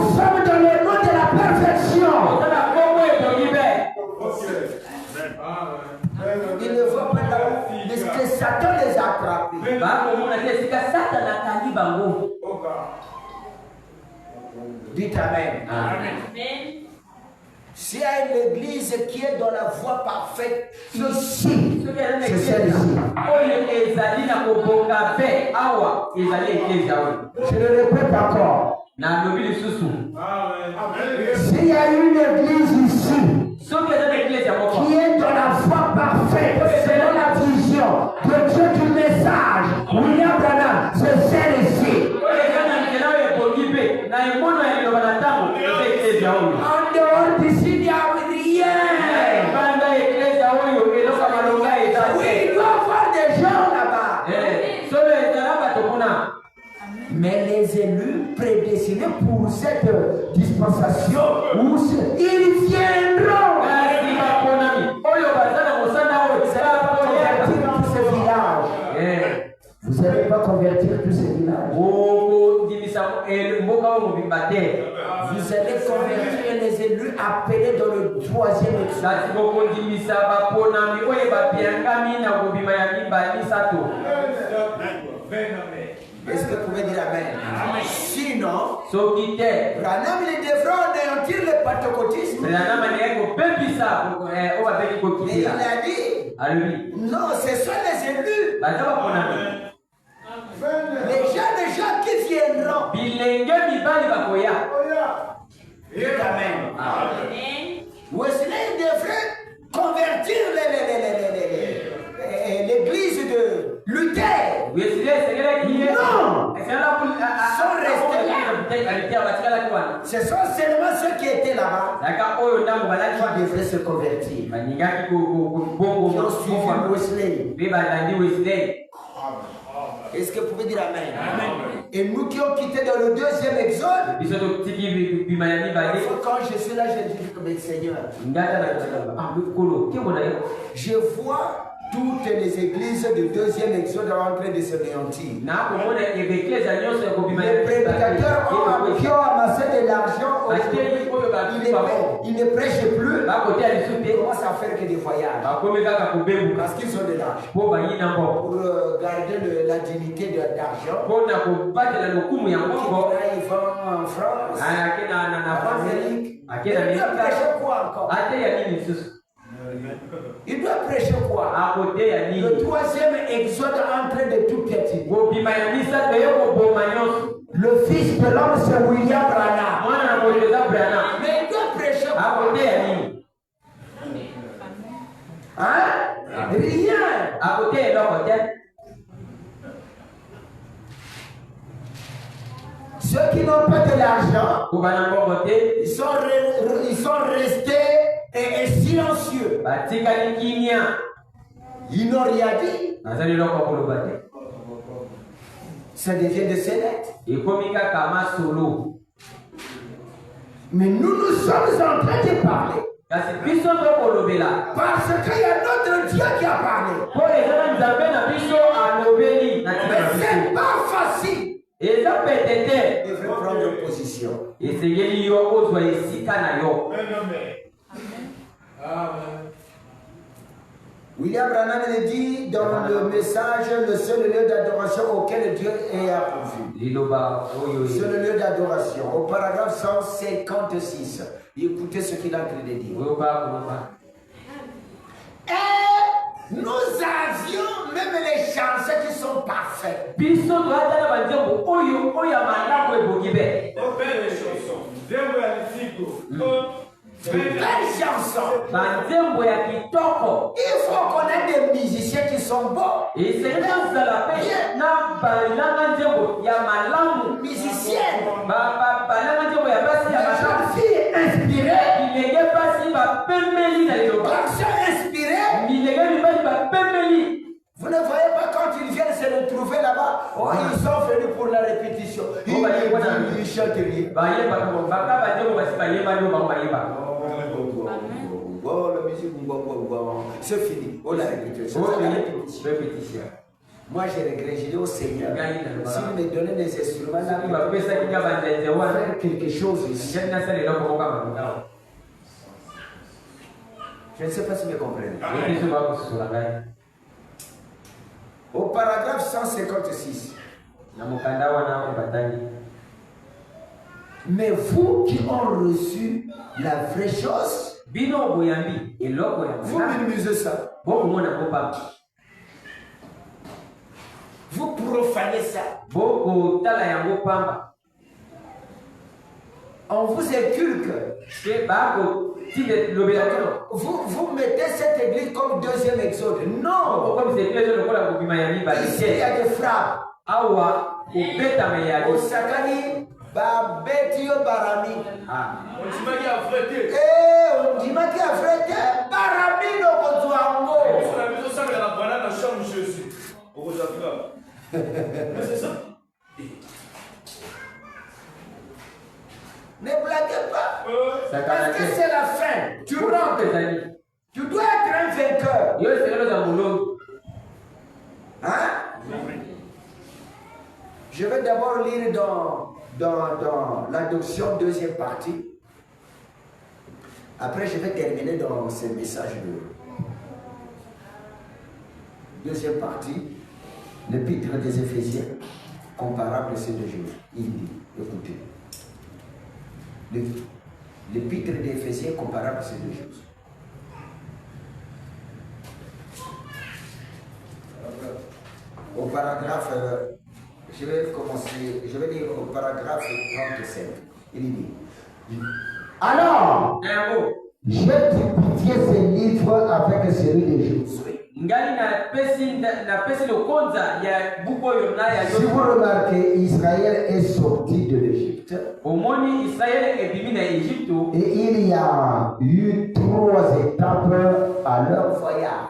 sommes dans le nom de la perfection. Il ne voit pas là que Satan les a attrapés. Dites Amen. Amen. S'il y a une église qui est dans la voie parfaite, ici, c'est celle-ci. Je le répète encore. S'il y a une église ici, qui est dans la voie parfaite, selon la vision de Dieu du message, William Branham, c'est celle-ci. En dehors d'ici, il n'y a rien. Oui, il doit y avoir des gens là-bas. Mais les élus prédestinés pour cette dispensation, ils viendront. Vous n'allez pas convertir tous ces villages. Vous allez convertir les élus appelés dans le troisième examen. Est-ce que vous pouvez dire Amen? Sinon, Branham il devra anéantir le pentecôtisme. Et il a dit, non, ce sont les élus. Les gens qui viendront. Amen. Ce sont seulement ceux qui étaient là-bas qui devraient se convertir. Qui ont suivi Wesley. Est-ce que vous pouvez dire Amen? Et nous qui ont quitté dans le deuxième exode, quand je suis là, je dis comme Seigneur, je vois toutes les églises du deuxième exode en train de se néantir. Les prédicateurs qui ont amassé de l'argent, ils ne prêchent plus. Ils commencent à faire que des voyages. Parce qu'ils ont de l'argent. Pour garder la dignité d'argent. Ils vont en France, en Amérique. Ils doivent prêcher quoi encore? Il doit prêcher quoi? Le troisième exode en train de tout piétiner. Le fils de l'homme, c'est William Branham. Mais il doit prêcher quoi? Hein? Rien. Ceux qui n'ont pas de l'argent, ils sont restés et silencieux. Ils n'ont rien dit. Ça devient des scénettes. Mais nous sommes en train de parler. Parce qu'il y a notre Dieu qui a parlé. Mais c'est pas facile. Il devrait prendre position. William Branham le dit dans le message, le seul lieu d'adoration auquel Dieu est approuvé. C'est le lieu d'adoration. Au paragraphe 156. Écoutez ce qu'il a en train de dire. Et nous avions même les chansons qui sont parfaites. Belle chanson. Il faut connaître des musiciens qui sont bons. Musiciennes. Les jeunes filles inspirées. Garçons inspirés. Vous ne voyez pas quand ils viennent se retrouver là-bas, ils sont venus pour la répétition. Ils chantent rien. Oh, la musique, c'est fini. Oh, la répétition. Moi, je regrette, je dis au Seigneur, s'il me donnait des instruments, faire quelque chose ici. Je ne sais pas si vous me comprenez. Au paragraphe 156. Mais vous qui ont reçu la vraie chose, vous minimisez ça. Vous profanez ça. On vous inculque. Vous mettez cette église comme deuxième exode. Non. Ici, il y a des frappes. Au Sakani, Babetio Barami. On dit qu'il a frété. On dit qu'il a frété. Barami no Kozuango. On a besoin de la banane dans la chambre Jésus. C'est ça. Ne blaguez pas. Parce que c'est la fin. Tu rentres. Tu dois être un vainqueur. Hein? Je vais d'abord lire dans l'adoption, deuxième partie. Après, je vais terminer dans ce message de deuxième partie, l'épître des Éphésiens, comparable à ceux de Jésus. Il dit, écoutez, l'épître des Éphésiens comparable à ceux de Jésus. Au paragraphe, je vais commencer, je vais lire au paragraphe 37. Il dit, alors, j'ai pitié ce livre avec celui de Josué. Si vous remarquez, Israël est sorti de l'Égypte. Et il y a eu 3 étapes à leur voyage.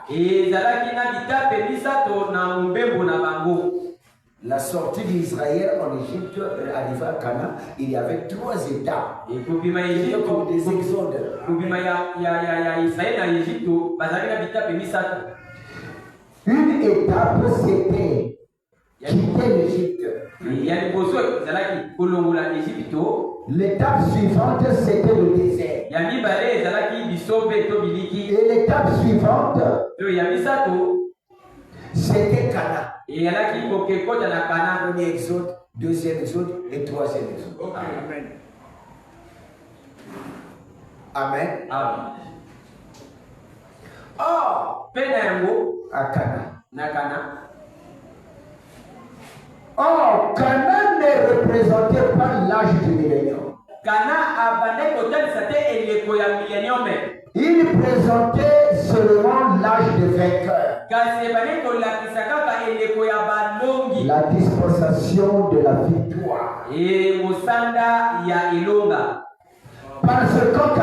La sortie d'Israël en Égypte, arrivé à Canaan, il y avait 3 étapes. Comme des exodes. Une étape, c'était quitter l'Égypte. L'étape suivante, c'était le désert. Et l'étape suivante, c'était Canaan. Premier exode, deuxième exode et troisième exode. Amen. Amen. Or, à Canaan. Or, Canaan ne représentait pas l'âge du millénium. Il présentait seulement l'âge de vainqueur. La dispensation de la victoire. Parce qu'au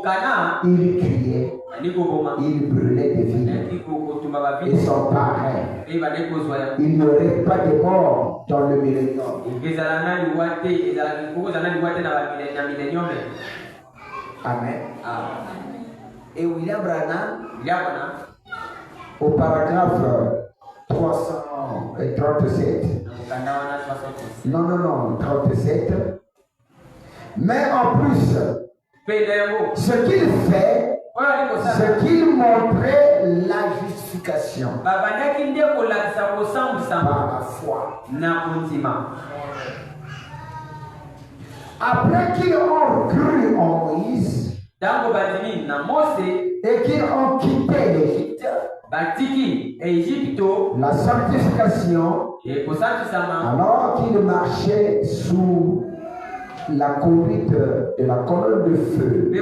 Canaan, il criait, il brûlait des villes et son pareil. Il n'y aurait pas de mort dans le millénium. Amen. Et William Branham, au paragraphe 337, non, 37, mais en plus, ce qu'il fait, c'est qu'il montrait la justification par la foi. Après qu'ils ont cru en Moïse et qu'ils ont quitté l'Égypte, la sanctification, alors qu'ils marchaient sous la conduite de la colonne de feu et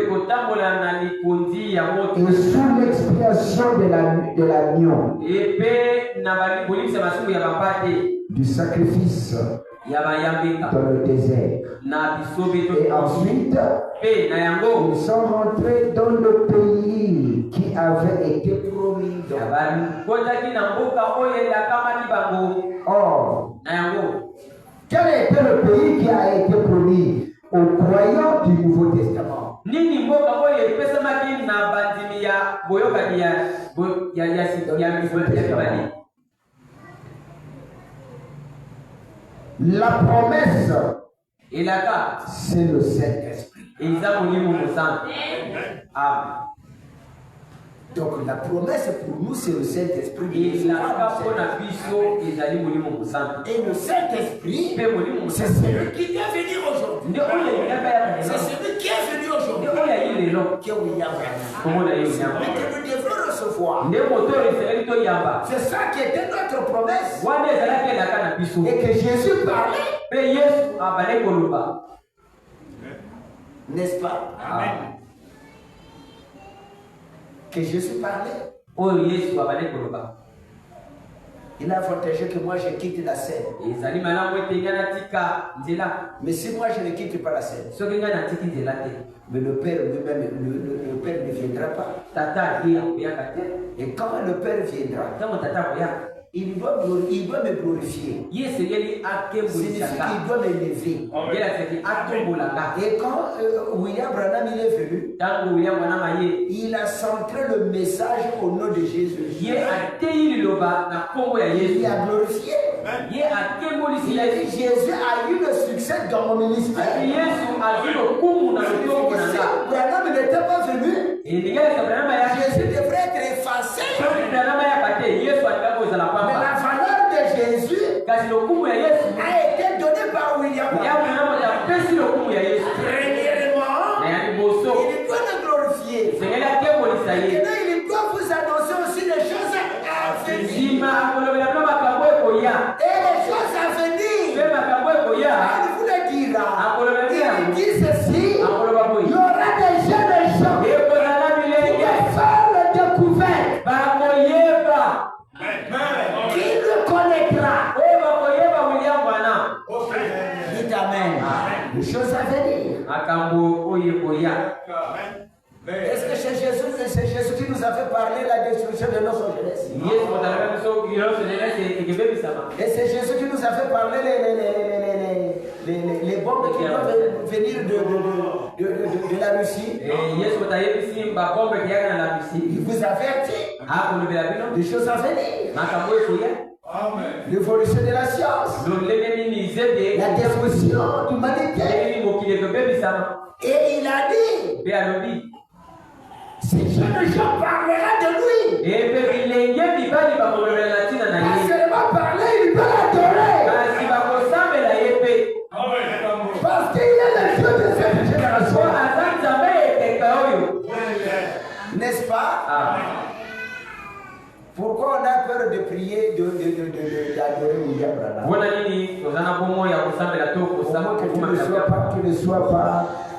sous l'expiation de l'agneau du sacrifice dans le désert. Et ensuite, ils sont rentrés dans le pays qui avait été promis. Or, quel était le pays qui a été promis aux croyants du Nouveau Testament? La promesse, c'est le Saint-Esprit. Donc la promesse pour nous, c'est le Saint-Esprit. Et le Saint-Esprit, c'est celui qui doit venir aujourd'hui. C'est celui qui est venu aujourd'hui. Que William Branham. Mais que nous devons recevoir. C'est ça qui était notre promesse. Et que Jésus parlait. N'est-ce pas? Amen. Que Jésus parlait. Il a avantagé que moi je quitte la scène. Mais si moi je ne quitte pas la scène, mais le Père lui-même, le Père ne viendra pas. Et quand le Père viendra, il doit me glorifier. Signifie qu'il doit m'élever. Et quand William Branham il est venu, il a centré le message au nom de Jésus. Il a glorifié. Il a dit Jésus a eu le succès dans mon ministère. Branham n'était pas venu. Jésus devrait être effacé. Mais la valeur de Jésus a été donnée par William. Premièrement, il doit le glorifier. Maintenant, il doit vous annoncer aussi les choses à venir. Et les choses à venir, il vous le dira. Il dit ceci, il y aura des jeunes gens qui vont faire la découverte Est-ce que c'est Jésus qui nous a fait parler de la destruction de notre jeunesse? Et c'est Jésus qui nous a fait parler les bombes qui doivent venir de la Russie. Il vous avertit des choses à venir. L'évolution de la science, la destruction de l'humanité. Et il a dit, ces jeunes gens parleront de lui. Pas seulement parler, il va l'adorer. Parce qu'il est le Dieu de cette génération. N'est-ce pas? Pourquoi on a peur de prier, d'adorer William Branham?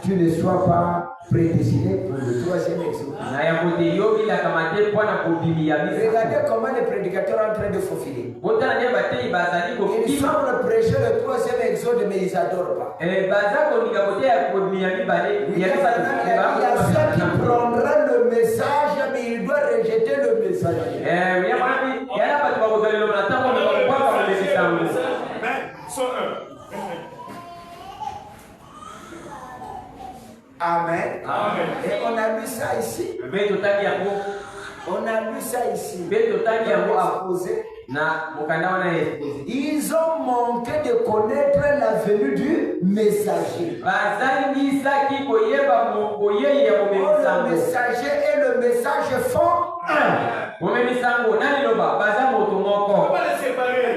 Tu ne sois pas prédestiné pour le troisième exode. Regardez comment les prédicateurs sont en train de faufiler. Ils semblent prêcher le troisième exode, mais ils n'adorent pas. Il y a ceux qui prendront le message, mais ils doivent rejeter le message. Amen. Amen. Et on a lu ça ici. On a lu ça ici. Ils ont manqué de connaître la venue du messager. Le messager et le message font un. On peut pas le séparer.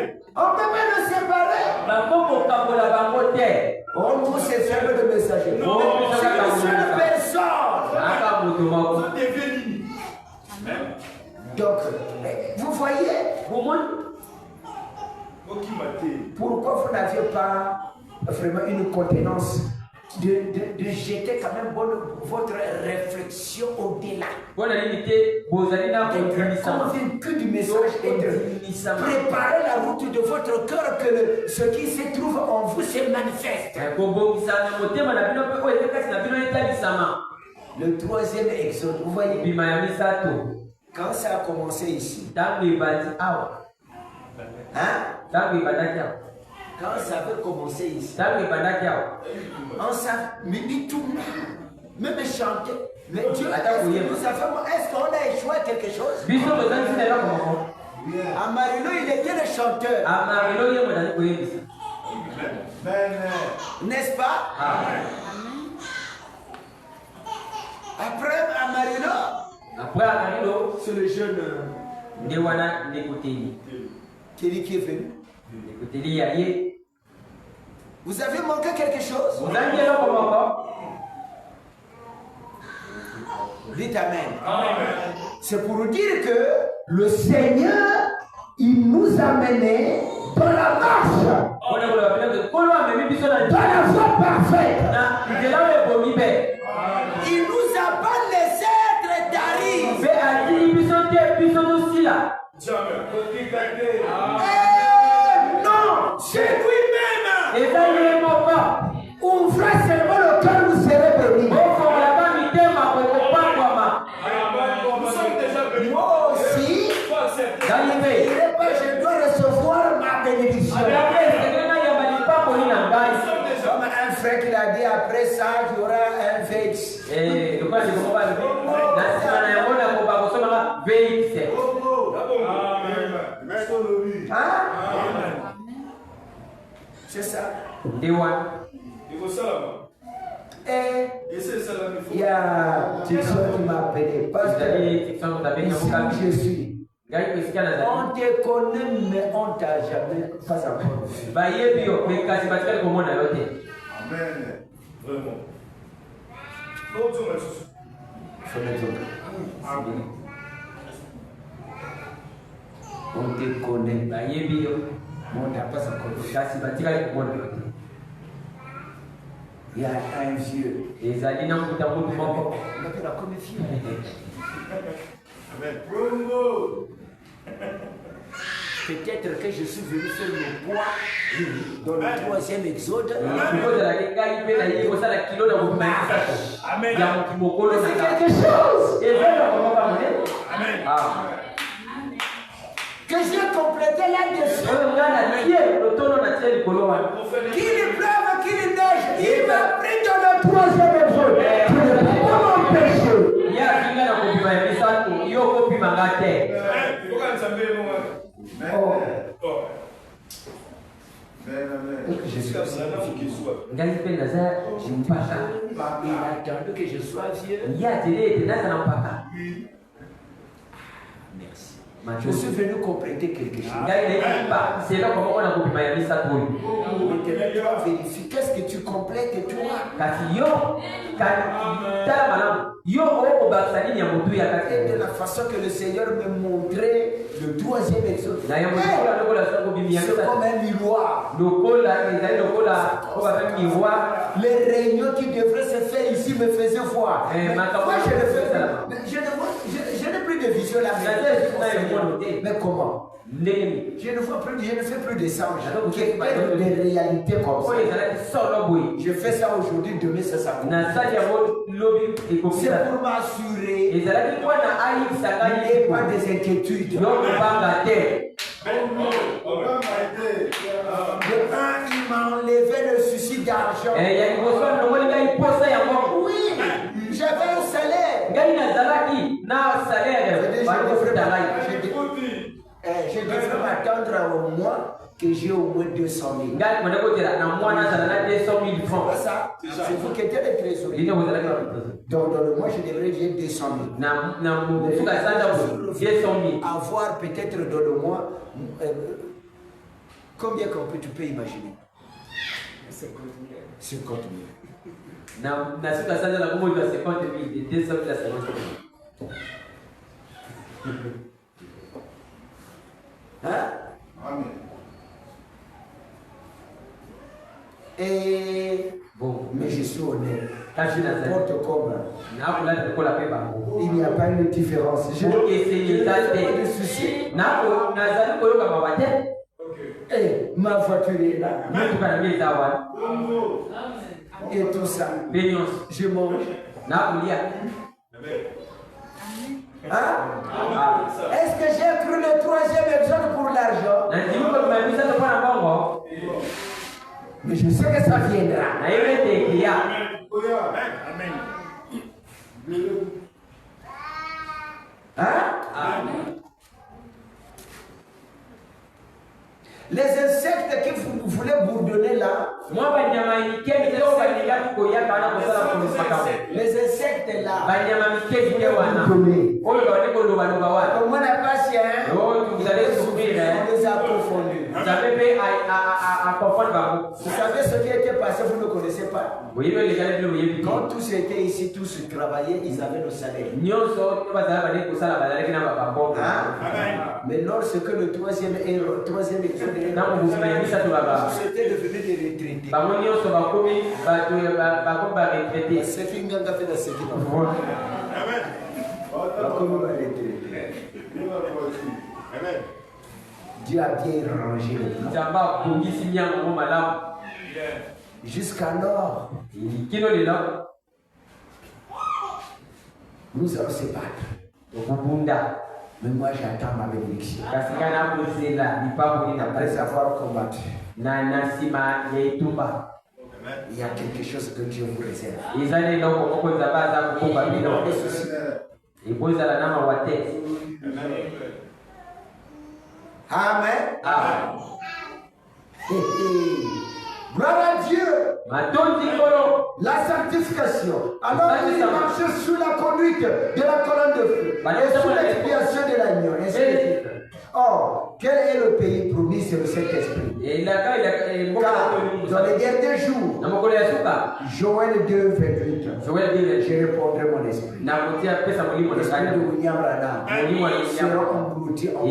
On vous sépare le messager. C'est une seule personne. Donc, vous voyez, pourquoi vous n'aviez pas vraiment une contenance de jeter quand même votre réflexion au-delà. Être convaincu du message, préparer la route de votre cœur que ce qui se trouve en vous se manifeste. Le troisième exode, vous voyez, quand ça a commencé ici, hein? Quand ça avait commencé ici, on s'est tout même chanter. Mais Dieu, est-ce qu'on a échoué quelque chose? Amarilo, il était le chanteur. N'est-ce pas? Après Amarilo, c'est le jeune Kelly qui est venu. Vous avez manqué quelque chose? Dites Amen. C'est pour dire que le Seigneur, il nous a menés dans la marche, dans la voie parfaite. Il nous a pas laissé être d'arrive. Non, c'est lui-même. Ouvrez seulement le cœur, vous serez bénis. Moi aussi, je dois recevoir ma bénédiction. Comme un frère qui l'a dit, après ça, il y aura un VX. C'est ça. Et il y a Tixon qui m'a appelé. Parce que ici je suis. On te connaît, mais on ne t'a jamais pas encore vu. Amen. Vraiment. On te connaît, mais on ne t'a pas encore vu. Il y a un vieux. Et ça dit non, tu as beaucoup de monde. Il a comme vieux. Amen. Peut-être que je suis venu faire le poids dans le 3e exode. Amen. C'est quelque chose que j'ai complété là-dessus. Qu'il pleuve, qu'il neige, il m'a pris dans le 3e exode. Tu ne peux pas m'empêcher. Je suis absolument qu'il soit. Il a attendu que je sois vieux. Merci. Je suis venu compléter quelque chose. C'est là comment on a vérifié. Qu'est-ce que tu complètes toi? Et de la façon que le Seigneur me montrait le 3e exode. C'est comme un miroir. Les réunions qui devraient se faire ici me faisaient voir. Moi, je n'ai plus de vision là. Mais comment? Je ne fais plus de ça. Des réalités comme ça. Je fais ça aujourd'hui, demain ça s'accomplit. C'est pour m'assurer qu'il n'y ait pas des inquiétudes. Il m'a enlevé le souci d'argent. Oui, j'avais un salaire. Je devrais m'attendre au mois que j'ai au moins 200 000. C'est pas ça? C'est vous qui êtes le trésorier. Donc dans le mois, je devrais dire 200 000. Avoir peut-être dans le mois, combien tu peux imaginer? 50 000. Hein? Amen. Et bon, mais je suis honnête. N'importe comment. Il n'y a pas une différence. Je n'ai pas de souci. Et ma voiture est là. Et tout ça. Je mange. Hein? Est-ce que j'ai cru le 3e exode pour l'argent? Mais je sais que ça viendra. Hein? Les insectes que vous voulez bourdonner là, les insectes là, comment n'a pas si vous allez souffrir, on les a confondus. Vous savez ce qui était passé, vous ne connaissez pas. Quand tous étaient ici, tous travaillaient, ils avaient le salaire. Mais lorsque le 3e exode, c'était devenu des retraités. C'est une gang fait dans ce qui va. Dieu a bien rangé le plan. Jusqu'alors, nous allons se battre. Mais moi j'attends ma bénédiction. Après avoir combattu, il y a quelque chose que Dieu vous réserve. Amen. Gloire à Dieu. La sanctification. Alors il marche sous la conduite de la colonne de feu et sous l'expiation de l'agneau. Or, quel est le pays promis sur le Saint-Esprit? Dans les derniers jours, Joël 2, 28, je répondrai mon esprit. L'esprit de William Branham sera englouti en vous.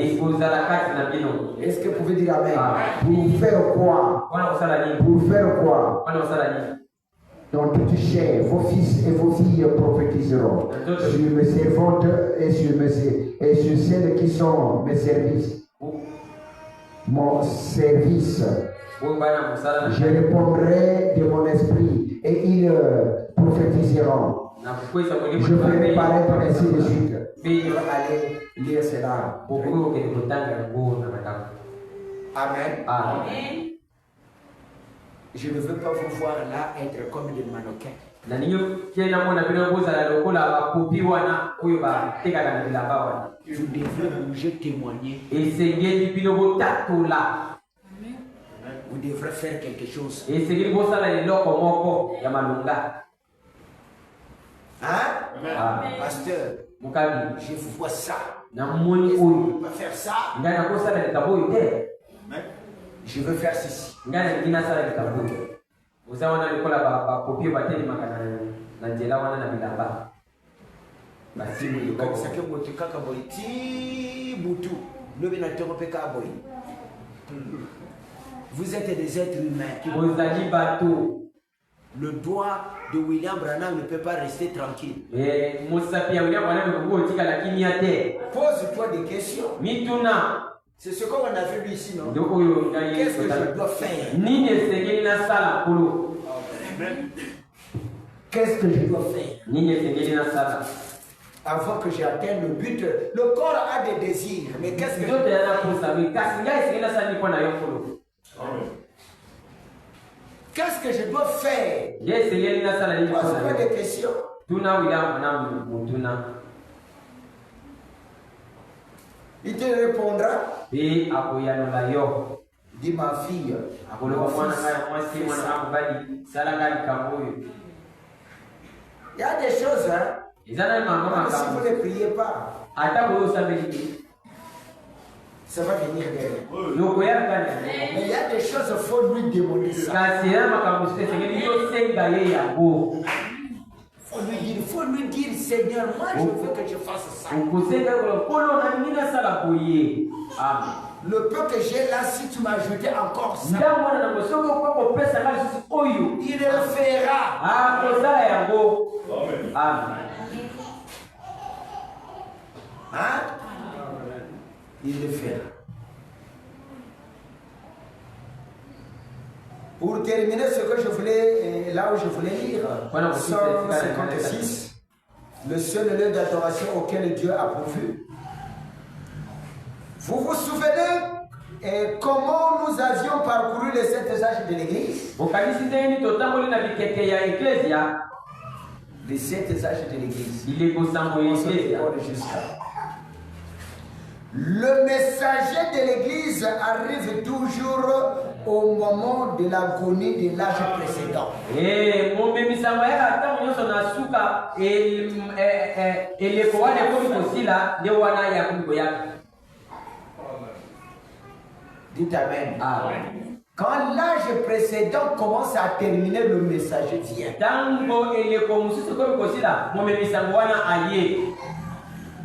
Est-ce que vous pouvez dire Amen? Pour faire quoi? Pour faire quoi? Dans toute chair, vos fils et vos filles prophétiseront sur mes servantes et sur celles qui sont mes services. mon service. Je répondrai de mon esprit et ils prophétiseront. Je ferai paraître ainsi de suite. Allez lire cela. Amen. Amen. Je ne veux pas vous voir là être comme des mannequins. Vous devez bouger, témoigner. Vous devrez faire quelque chose. Hein? Pasteur, je vois ça. Je ne peux pas faire ça. Je veux faire ceci. Vous êtes des êtres humains. Le doigt de William Branham ne peut pas rester tranquille. Pose-toi des questions. C'est ce qu'on a vu ici, non? Qu'est-ce que je dois faire? Qu'est-ce que je dois faire? Avant que j'atteigne le but, le corps a des désirs. Mais qu'est-ce que je dois faire? Pose-moi des questions. Il te répondra. Dis ma fille. Il y a des choses, hein. Si vous ne priez pas, ça va venir derrière. Mais il y a des choses, il faut lui demander ça. Il faut lui dire, Seigneur, moi je veux que je fasse ça. Le peu que j'ai là, si tu m'as ajouté encore ça, il le fera. Amen. Hein? Il le fera. Pour terminer ce que je voulais, là où je voulais lire, Psaume 56, le seul lieu d'adoration auquel Dieu a pourvu. Vous vous souvenez comment nous avions parcouru les 7 âges de l'Église? Les 7 âges de l'Église. Le messager de l'Église arrive toujours au moment de l'agonie de l'âge précédent. Dites Amen. Amen. Quand l'âge précédent commence à terminer, le messager vient.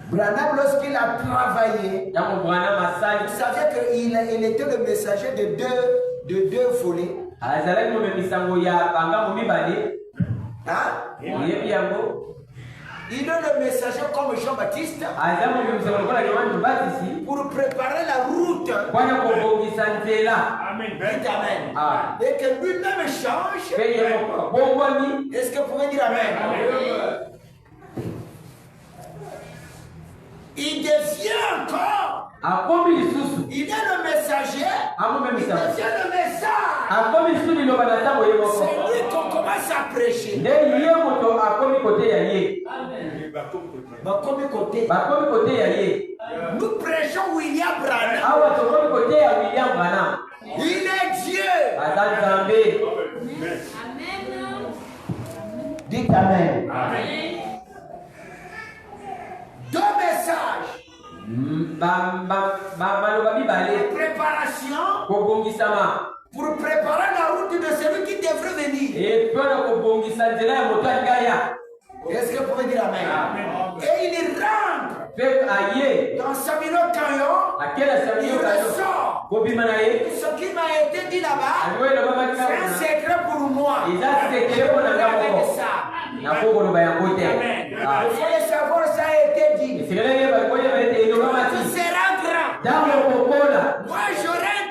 Branham, lorsqu'il a travaillé, vous savez qu'il était le messager de deux volets. Hein? Il est le messager comme Jean-Baptiste pour préparer la route. Amen. Amen. Et que lui-même change. Est-ce que vous pouvez dire Amen? Il devient encore. Il est le messager. Il devient le message. C'est lui qu'on commence à prêcher. Nous prêchons William Branham. Il est Dieu. Amen. Dites Amen. Amen. Deux messages. Préparation. Pour préparer la route de celui qui devrait venir. Est-ce que vous pouvez dire Amen? Amen. Et il rentre dans Samuel Canyon. Il ressort. Ce qui m'a été dit là-bas, c'est un secret pour moi. Je peux ça. Amen. Il faut le savoir, ça a été dit. Tu seras grand. Moi, j'aurai un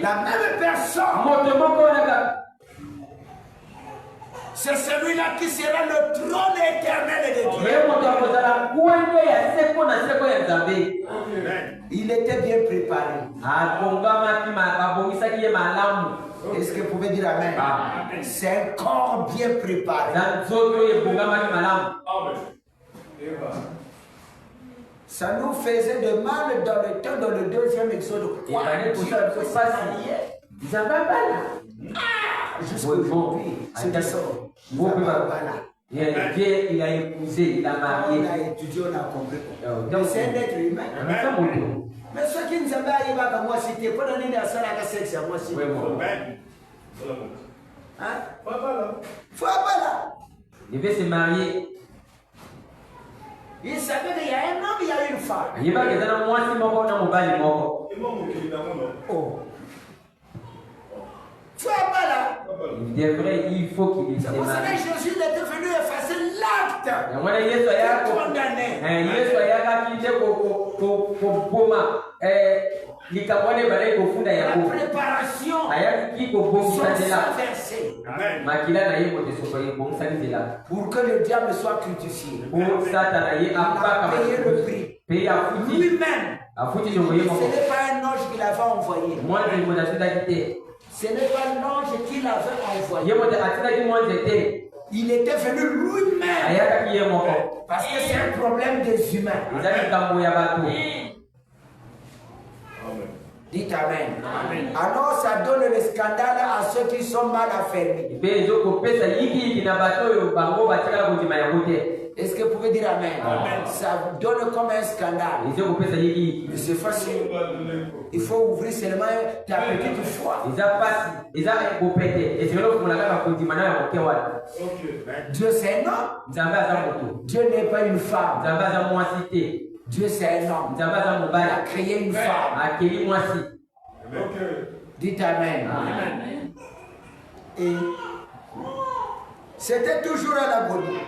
La même personne. C'est celui-là qui sera le trône éternel de Dieu. Il était bien préparé. Est-ce que vous pouvez dire amen? C'est un corps bien préparé. Ça nous faisait de mal dans le temps, dans le deuxième exode. Jusqu'aujourd'hui, c'est ça. Il a épousé, il a marié. On a étudié, on a compris. C'est un être humain. Mais ceux qui nous avaient arrivé à moi, c'était pas donné à ça, la sexe à moi, c'était. Hein? Faut pas là. Il devait se marier. Il savait qu'il y a un homme, il y a une femme. Il va que dans moi, si mon oh. il faut qu'il se marie. Jésus était venu effacer l'acte. Condamné. La préparation. Pour que le diable soit crucifié. Il a payé le prix. Lui-même. Ce n'est pas un ange qu'il avait envoyé. Ce n'est pas l'ange qu'il avait envoyé. Il était venu lui-même. Parce que c'est un problème des humains. Dites amen. Alors ça donne le scandale à ceux qui sont mal affermis. Est-ce que vous pouvez dire amen? Ça donne comme un scandale. C'est facile. Il faut ouvrir seulement ta petite foi. Dieu c'est un homme. Dieu n'est pas une femme. Dieu c'est un homme. Il a créé une femme. Dites amen. Et c'était toujours à l'agonie.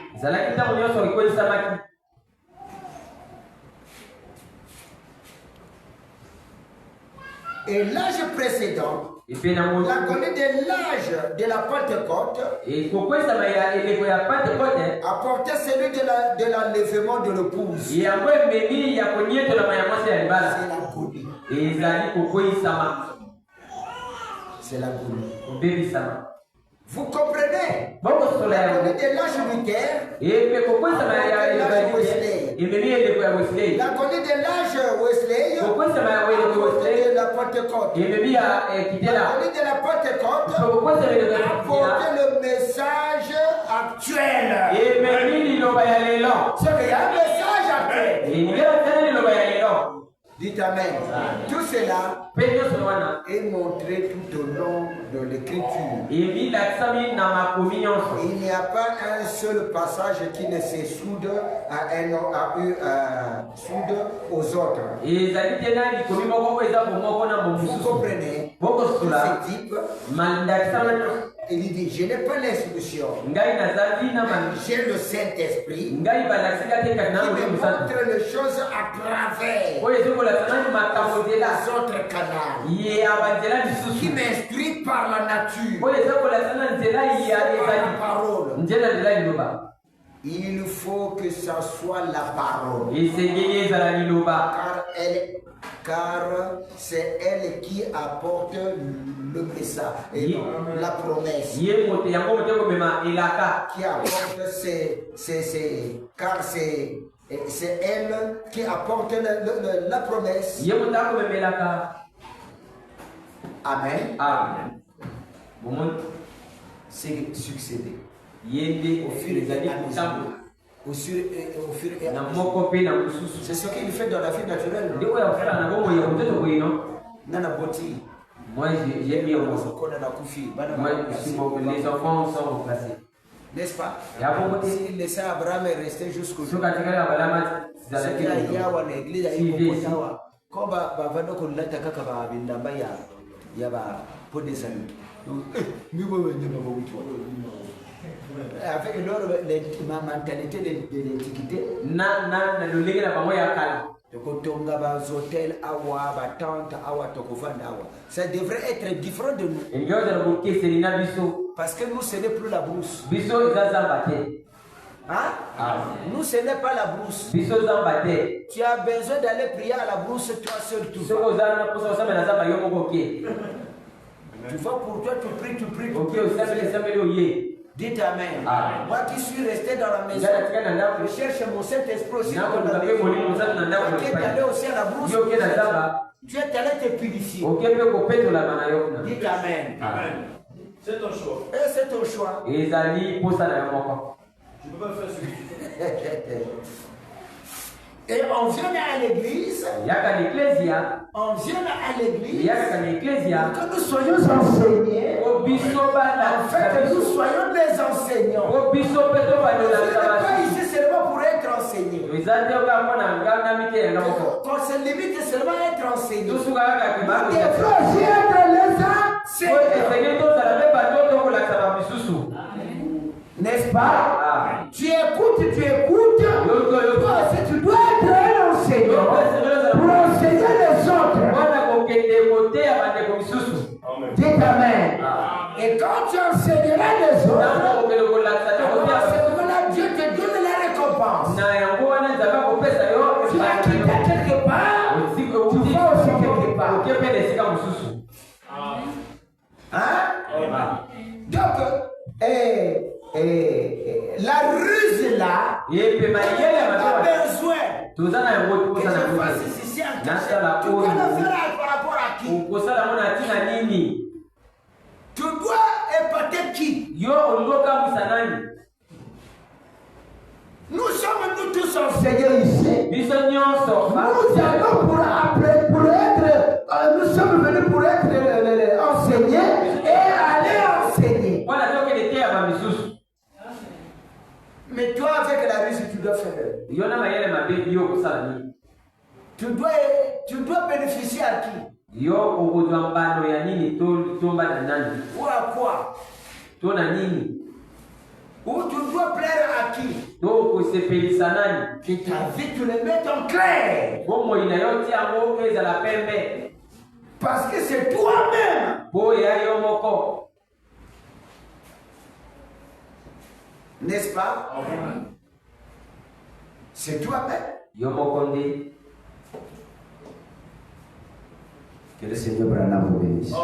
Et l'âge précédent, l'agonie de l'âge de la Pentecôte apportait celui de l'enlèvement de l'épouse. C'est l'agonie. C'est l'agonie. Vous comprenez? L'agonie de l'âge Luther, l'agonie de l'âge Wesley, l'agonie de la Pentecôte. L'agonie de la Pentecôte apportait le message actuel. C'est qu'il y a un message actuel. Dites amen. Tout cela est montré tout au long de l'écriture. Il n'y a pas un seul passage qui ne se soude aux autres. Vous comprenez? Ce type, il dit, je n'ai pas l'instruction. J'ai le Saint-Esprit qui me montre les choses à travers les autres canaux, qui m'instruit par la nature, par la parole. Il faut que ça soit la parole, car c'est elle qui apporte le message et la promesse. Qui apporte car c'est elle qui apporte la promesse. Amen. C'est succédé. Au fur et à mesure. C'est ce qu'il fait dans la vie naturelle. Moi, j'ai mis au monde. Les enfants sont remplacés. N'est-ce pas? S'il laissait Abraham rester jusqu'au jour. Avec la mentalité de l'Antiquité, Ça devrait être différent de nous. Parce que nous, ce n'est plus la brousse. Hein? Nous, ce n'est pas la brousse. Tu as besoin d'aller prier à la brousse, toi seul, tout ça. Tu vas pour toi, tu pries. Dites Amen. Moi qui suis resté dans la maison, je cherche mon Saint-Esprit aussi. Tu es allé aussi à la brousse. Tu es allé te purifier. Dites Amen. C'est ton choix. Et c'est ton choix. Je ne peux pas faire ce que tu fais. Et on vient à l'église. On vient à l'église. Que nous soyons enseignés. En fait, que nous soyons des enseignants. On n'est pas ici seulement pour être enseignés. Qu'on se limite seulement à être enseignés. Nous devons aussi être les enseignants. N'est-ce pas? Tu écoutes. Toi aussi, tu dois être un enseignant pour enseigner les autres. Dites Amen. Et quand tu enseigneras les autres, Dieu te donne la récompense. Tu as quitté quelque part, tu vas aussi quelque part. Hein? Donc, la ruse là, tu as besoin que je fasse ici en cachette. Tu dois le faire par rapport à qui? Tu dois épater qui? Nous sommes nous tous enseignés ici. Nous allons nous sommes venus pour être enseignés et aller enseigner. Mais toi, avec la ruse, tu dois faire. Tu dois bénéficier à qui? Ou à quoi? Ou tu dois plaire à qui? Que ta vie, tu le mettes en clair. Parce que c'est toi-même. N'est-ce pas? C'est toi-même. Que le Seigneur vous bénisse.